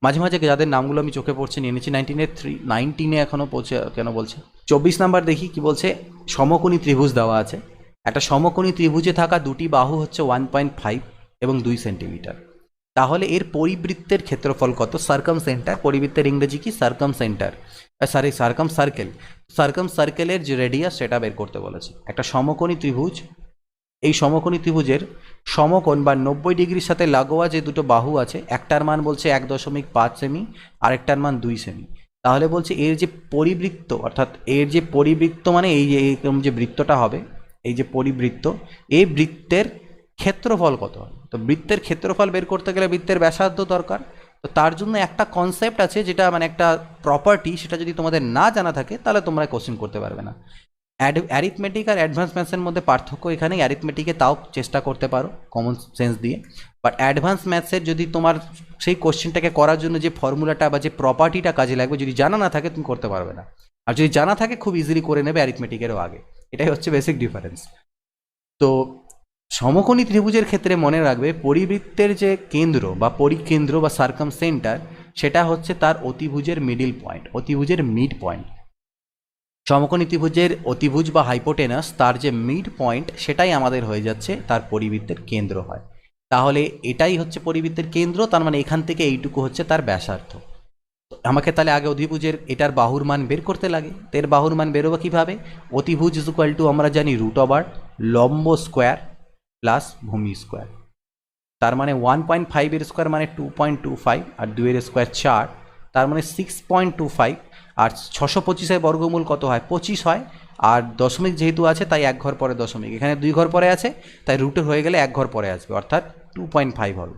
মাঝে মাঝে যাদের নামগুলো আমি চোখে পড়ছে নিয়ে নিচ্ছি। 1983, 19 এখনো পৌঁছে কেন বলছে। 24 নাম্বার দেখি কি বলছে, সমকোণী ত্রিভুজ দেওয়া আছে। একটা সমকোণী ত্রিভুজে থাকা দুটি বাহু হচ্ছে 1.5 এবং 2 সেন্টিমিটার। তাহলে এর পরিবৃত্তের ক্ষেত্রফল কত। সার্কাম সেন্টার, পরিবৃত্তের ইংরেজি কি circum centre, sorry circum circle. Circum সার্কেলের যে রেডিয়াস সেটা বের করতে বলেছে। একটা সমকোণী ত্রিভুজ, এই সমকোণী ত্রিভুজের সমকোণ বা 90 ডিগ্রির সাথে লাগোয়া যে দুটো বাহু আছে, একটার মান বলছে 1.5 সেমি, আরেকটার মান 2 সেমি। তাহলে বলছে এর যে পরিবৃত্ত, অর্থাৎ এর যে পরিবৃত্ত মানে এই যে এরকম যে বৃত্তটা হবে, এই যে পরিবৃত্ত, এই বৃত্তের ক্ষেত্রফল কত হবে। তো বৃত্তের ক্ষেত্রফল বের করতে গেলে বৃত্তের ব্যাসার্ধ দরকার। তো তার জন্য একটা কনসেপ্ট আছে, যেটা মানে একটা প্রপার্টি, সেটা যদি তোমাদের না জানা থাকে তাহলে তোমরা কোশ্চেন করতে পারবে না। অ্যারিথমেটিক আর অ্যাডভান্স ম্যাথসের মধ্যে পার্থক্য এখানে, অ্যারিথমেটিকে তাও চেষ্টা করতে পারো কমন সেন্স দিয়ে, বাট অ্যাডভান্স ম্যাথসের যদি তোমার সেই কোশ্চেনটাকে করার জন্য যে ফর্মুলাটা বা যে প্রপার্টিটা কাজে লাগবে, যদি জানা না থাকে তুমি করতে পারবে না। আর যদি জানা থাকে খুব ইজিলি করে নেবে অ্যারিথমেটিকেরও আগে। এটাই হচ্ছে বেসিক ডিফারেন্স। তো সমকোণী ত্রিভুজের ক্ষেত্রে মনে রাখবে পরিবৃত্তের যে কেন্দ্র বা পরিকেন্দ্র বা সার্কাম সেন্টার, সেটা হচ্ছে তার অতিভুজের মিডিল পয়েন্ট, অতিভুজের মিড পয়েন্ট। সমকোণী ত্রিভুজের অতিভুজ বা হাইপোটেনাস, তার যে মিড পয়েন্ট সেটাই আমাদের হয়ে যাচ্ছে তার পরিবৃত্তের কেন্দ্র হয়। তাহলে এটাই হচ্ছে পরিবৃত্তের কেন্দ্র, তার মানে এখান থেকে এইটুকু হচ্ছে তার ব্যাসার্ধ। আমাকে তাহলে আগে অধিভুজের এটার বাহুর মান বের করতে লাগে। এর বাহুর মান বেরোবে কীভাবে, অতিভুজ ইজ ইকুয়াল টু আমরা জানি √, লম্ব স্কোয়ার প্লাস ভূমি স্কোয়ার। তার মানে 1.5 এর স্কোয়ার মানে 2.25, আর 2 এর স্কোয়ার 4, তার মানে 6.25। আর 625 বর্গমূল কত হয়, 25 হয়। আর দশমিক যেহেতু আছে তাই এক ঘর পরে দশমিক, এখানে 2 ঘর পরে আছে তাই রুটে হয়ে গেলে এক ঘর পরে আসবে, অর্থাৎ 2.5 হবে।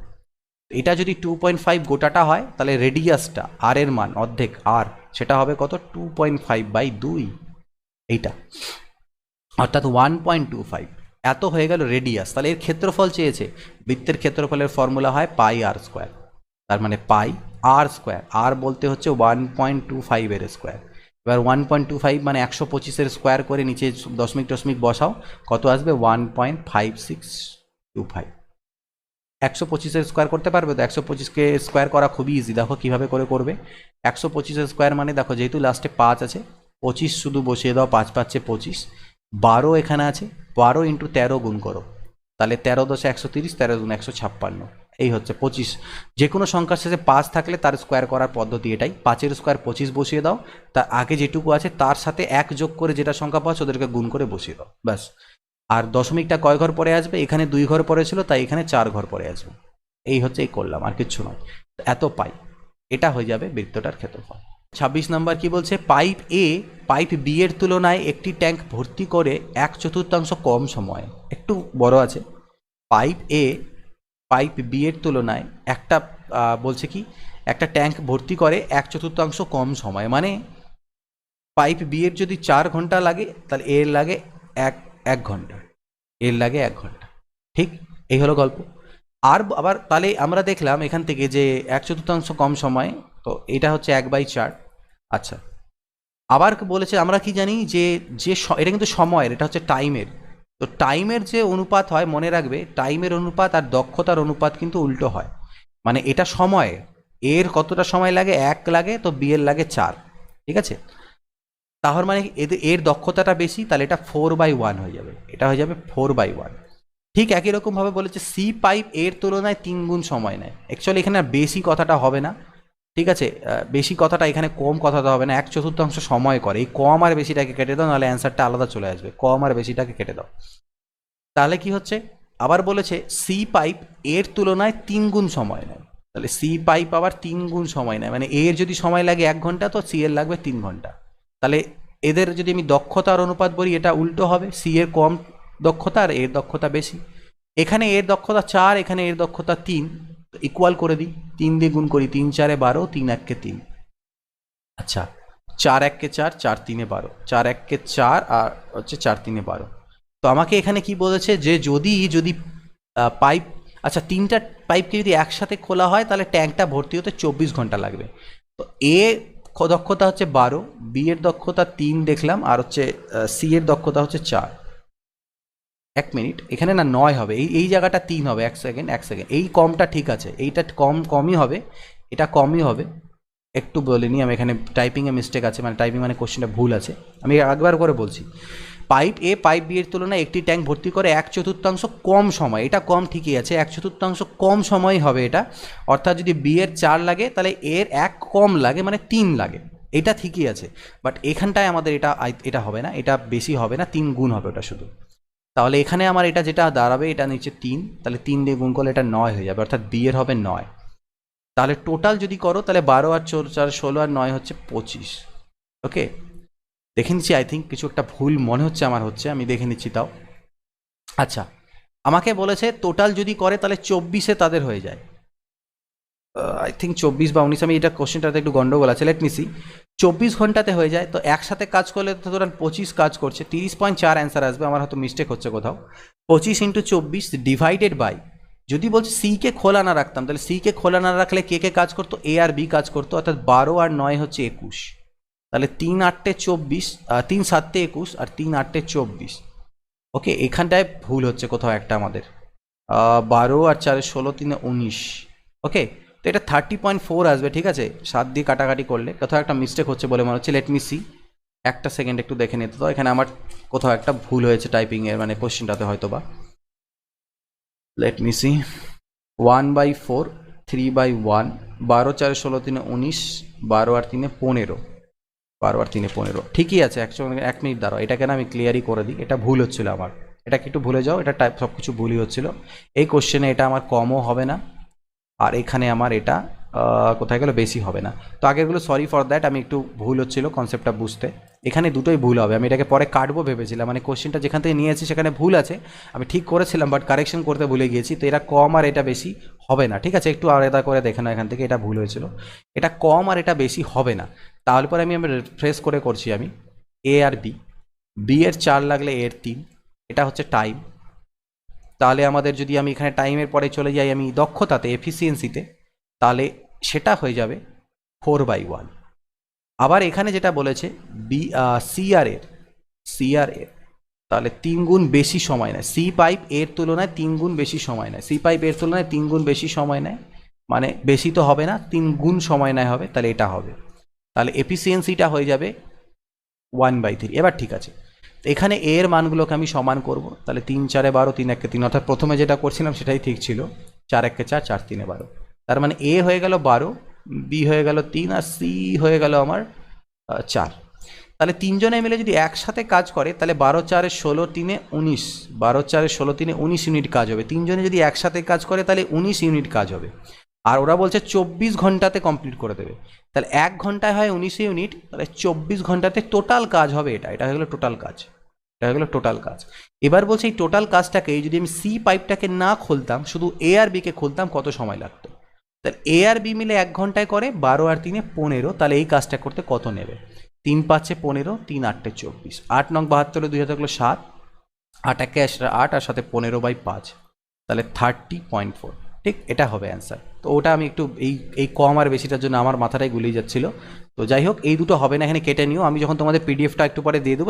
এটা যদি 2.5 গোটাটা হয় তাহলে রেডিয়াসটা আর এর মান অর্ধেক আর, সেটা হবে কত 2.5/2, এইটা অর্থাৎ 1.25। এত হয়ে গেল রেডিয়াস। তাহলে এর ক্ষেত্রফল চেয়েছে, বৃত্তের ক্ষেত্রফলের ফর্মুলা হয় πr²। তার মানে πr², আর বলতে হচ্ছে 1.25 এর স্কোয়ার। এবার 1.25 মানে 125 স্কোয়ার করে নিচে দশমিক টশমিক বসাও, কত আসবে 1.5625। 125 স্কোয়ার করতে পারবে তো, 125কে স্কোয়ার করা খুবই ইজি, দেখো কীভাবে করে করবে। 125 স্কোয়ার মানে দেখো যেহেতু লাস্টে 5 আছে, 25 শুধু বসিয়ে দাও, 5 5 25, 12 এখানে আছে, 12 ইন্টু 13 গুণ করো, তাহলে 13 × 10 130, 13 × 156, এই হচ্ছে 25। যে কোনো সংখ্যার শেষে 5 থাকলে তার স্কোয়ার করার পদ্ধতি এটাই। 5 স্কোয়ার 25 বসিয়ে দাও, তার আগে যেটুকু আছে তার সাথে 1 যোগ করে যেটা সংখ্যা পাচ্ছ ওদেরকে গুণ করে বসিয়ে দাও, ব্যাস। আর দশমিকটা কয় ঘর পরে আসবে, এখানে 2 ঘর পরে ছিল তাই এখানে 4 ঘর পরে আসবে। এই হচ্ছে এই করলাম, আর কিচ্ছু নয়। এত পাই, এটা হয়ে যাবে বৃত্তটার ক্ষেত্রফল। 26 নম্বর কি বলছে, পাইপ এ পাইপ বি এর তুলনায় একটি ট্যাঙ্ক ভর্তি করে 1/4 কম সময়ে, একটু বড় আছে। পাইপ এ পাইপ বি এর তুলনায় একটা বলছে কি একটা ট্যাঙ্ক ভর্তি করে 1/4 কম সময়, মানে পাইপ বি এর যদি 4 ঘন্টা লাগে তাহলে এর লাগে এক ঘন্টা, এর লাগে 1 ঘন্টা। ঠিক, এই হলো গল্প। আর আবার তাহলে আমরা দেখলাম এখান থেকে যে 1/4 কম সময়, তো এটা হচ্ছে 1/4। আচ্ছা, আবার বলেছে আমরা কি জানি যে এটা কিন্তু সময়ের, এটা হচ্ছে টাইমের। তো টাইমের যে অনুপাত হয় মনে রাখবে, টাইমের অনুপাত আর দক্ষতার অনুপাত কিন্তু উল্টো হয়। মানে এটা সময়, এর কতটা সময় লাগে, 1 লাগে, তো বি এর লাগে 4। ঠিক আছে, তাহলে মানে এর দক্ষতাটা বেশি, তাহলে এটা 4/1 হয়ে যাবে, এটা হয়ে যাবে 4/1। ঠিক একই রকমভাবে বলেছে সি পাইপ এর তুলনায় 3 গুণ সময় নেয়। অ্যাকচুয়ালি এখানে আর বেশি কথাটা হবে না, ঠিক আছে, বেশি কথাটা এখানে কম কথাটা হবে না, 1/4 সময় করে। এই কম আর বেশিটাকে কেটে দাও, নাহলে অ্যান্সারটা আলাদা চলে আসবে। কম আর বেশিটাকে কেটে দাও, তাহলে কি হচ্ছে, আবার বলেছে সি পাইপ এর তুলনায় 3 গুণ সময় নেয়। তাহলে সি পাইপ আবার 3 গুণ সময় নেয়, মানে এর যদি সময় লাগে 1 ঘন্টা, তো সি এর লাগবে 3 ঘন্টা। তাহলে এদের যদি আমি দক্ষতার অনুপাত বলি, এটা উল্টো হবে, সি এর কম দক্ষতা আর এর দক্ষতা বেশি। এখানে এর দক্ষতা 4, এখানে এর দক্ষতা 3, ইকুয়াল করে দিই, 3 দিয়ে গুণ করি, 3 4 12, 3 1 3। আচ্ছা, 4 1 4, 4 3 12, 4 1 4 আর হচ্ছে 4 3 12। তো আমাকে এখানে কি বলেছে, যে যদি যদি পাইপ, আচ্ছা 3টা পাইপকে যদি একসাথে খোলা হয়, তাহলে ট্যাঙ্কটা ভর্তি হতে 24 ঘন্টা লাগবে। তো এ দক্ষতা হচ্ছে 12, বি এর দক্ষতা 3 দেখলাম, আর হচ্ছে সি এর দক্ষতা হচ্ছে 4। 1 মিনিট, এখানে না 9 হবে, এই জায়গাটা 3 হবে। 1 সেকেন্ড, 1 সেকেন্ড, এই কমটা ঠিক আছে, এইটা কমই হবে, এটা কমই হবে। একটু বলে নিই আমি, এখানে টাইপিংয়ে মিস্টেক আছে, মানে টাইপিং মানে কোশ্চেনটা ভুল আছে, আমি একবার করে বলছি। পাইপ এ পাইপ বি এর তুলনায় একটি ট্যাঙ্ক ভর্তি করে 1/4 কম সময়, এটা কম ঠিকই আছে, 1/4 কম সময় হবে এটা। অর্থাৎ যদি বি এর 4 লাগে, তাহলে এর 1 কম লাগে, মানে 3 লাগে, এটা ঠিকই আছে। বাট এখানটায় আমাদের এটা হবে না, এটা বেশি হবে না, 3 গুণ হবে ওটা শুধু। তাহলে এখানে আমার এটা যেটা দাঁড়াবে, এটা নিচে 3, তাহলে 3 দিয়ে গুণ করলে এটা 9 হয়ে যাবে, অর্থাৎ বি এর হবে 9। তাহলে টোটাল যদি করো, তাহলে 12 আর 4 16 আর 9 হচ্ছে 25। ওকে, দেখে নিচ্ছি, আই থিঙ্ক কিছু একটা ভুল মনে হচ্ছে আমার হচ্ছে, আমি দেখে নিচ্ছি তাও। আচ্ছা, আমাকে বলেছে টোটাল যদি করে, তাহলে 24-এ তাদের হয়ে যায়, আই থিঙ্ক 24 বা 19, আমি এটা কোশ্চেনটাতে একটু গন্ডগোল আছে, লেট মি সি। 24 ঘন্টাতে হয়ে যায়, তো একসাথে কাজ করলে তো ধরেন 25 কাজ করছে, 30.4 অ্যান্সার আসবে। আমার হয়তো মিস্টেক হচ্ছে কোথাও। 25 × 24 ডিভাইডেড বাই, যদি বলছে সি কে খোলা না রাখতাম, তাহলে সি কে খোলা না রাখলে কে কে কাজ করতো, এ আর বি কাজ করতো, অর্থাৎ 12 আর 9 হচ্ছে 21। তাহলে 3 8 24, 3 7 21, আর 3 8 24। ওকে, এখানটায় ভুল হচ্ছে কোথাও একটা আমাদের, 12 আর 4 16, 3 19। ওকে, তো এটা 30.4 আসবে, ঠিক আছে, 7 দিয়ে কাটাকাটি করলে কোথাও একটা মিস্টেক হচ্ছে বলে মনে হচ্ছে। লেট মি সি, একটা সেকেন্ড একটু দেখে নিতে তো, এখানে আমার কোথাও একটা ভুল হয়েছে টাইপিংয়ের, মানে কোশ্চেনটাতে হয়তো বা। লেট মি সি, 1/4, 3/1, 12 4 16, 3 19, 12 আর 3 15, 12 আর 3 15, ঠিকই আছে। 1 মিনিট দাঁড়াও, এটাকে না আমি ক্লিয়ারই করে দিই, এটা ভুল হচ্ছিল আমার, এটাকে একটু ভুলে যাও, এটা টাইপ সব কিছু ভুলই হচ্ছিল। এই কোশ্চেনে এটা আমার কমও হবে না, আর এখানে আমার এটা কোথায় গেল, বেশি হবে না। তো আগেরগুলো সরি ফর দ্যাট, আমি একটু ভুল হচ্ছিল কনসেপ্টটা বুঝতে, এখানে দুটোই ভুল হবে। আমি এটাকে পরে কাটবো ভেবেছিলাম, মানে কোশ্চেনটা যেখান থেকে নিয়েছি সেখানে ভুল আছে, আমি ঠিক করেছিলাম, বাট কারেকশন করতে ভুলে গিয়েছি। তো এটা কম আর এটা বেশি হবে না, ঠিক আছে, একটু আলাদা করে দেখে নাও এখান থেকে, এটা ভুল হয়েছিল, এটা কম আর এটা বেশি হবে না। তাহলে পরে আমি রিফ্রেশ করে করছি, আমি এ আর বি, বি এর 4 লাগলে এর 3, এটা হচ্ছে টাইম। তাহলে আমাদের যদি আমি এখানে টাইমের পরে চলে যাই আমি দক্ষতাতে, এফিসিয়েন্সিতে, তাহলে সেটা হয়ে যাবে 4/1। আবার এখানে যেটা বলেছে সিআর এর, তাহলে 3 গুণ বেশি সময় নেয়, সি পাইপ এর তুলনায় 3 গুণ বেশি সময় নেয়, সি পাইপ এর তুলনায় 3 গুণ বেশি সময় নেয়, মানে বেশি তো হবে না, 3 গুণ সময় নেয় হবে, তাহলে এটা হবে, তাহলে এফিসিয়েন্সিটা হয়ে যাবে 1/3। এবার ঠিক আছে, এখানে এর মানগুলোকে আমি সমান করব, তাহলে 3 4 12, 3 1 3, অর্থাৎ প্রথমে যেটা করছিলাম সেটাই ঠিক ছিল, 4 1 4, 4 3 12। তার মানে এ হয়ে গেল 12, বি হয়ে গেল 3, আর সি হয়ে গেল আমার 4। তাহলে তিনজনে মিলে যদি একসাথে কাজ করে, তাহলে 12 4 16, 3 19, 12 4 16, 3 19 ইউনিট কাজ হবে। তিনজনে যদি একসাথে কাজ করে, তাহলে 19 ইউনিট কাজ হবে, আর ওরা বলছে 24 ঘন্টাতে কমপ্লিট করে দেবে। তাহলে 1 ঘন্টায় হয় 19 ইউনিট, তাহলে 24 ঘন্টাতে টোটাল কাজ হবে, এটা হয়ে গেল টোটাল কাজ, এটা হয়ে গেল টোটাল কাজ। এবার বলছে এই টোটাল কাজটাকে যদি আমি সি পাইপটাকে না খুলতাম, শুধু এ আর বিকে খুলতাম, কত সময় লাগতো। তাহলে এ আর বি মিলে 1 ঘন্টায় করে, 12 আর 3 15, তাহলে এই কাজটা করতে কত নেবে, 3 5 15, 3 8 24, 8 9 72, 2 হাতে 7, 8 1 8, আর সাথে 15/5, তাহলে 30.4। ঠিক, এটা হবে অ্যান্সার। তো ওটা আমি একটু এই কম আর বেশিটার জন্য আমার মাথাটাই গুলিয়ে যাচ্ছিল। তো যাই হোক, এই দুটো হবে না, এখানে কেটে নিও, আমি যখন তোমাদের পিডিএফটা একটু পরে দিয়ে দেবো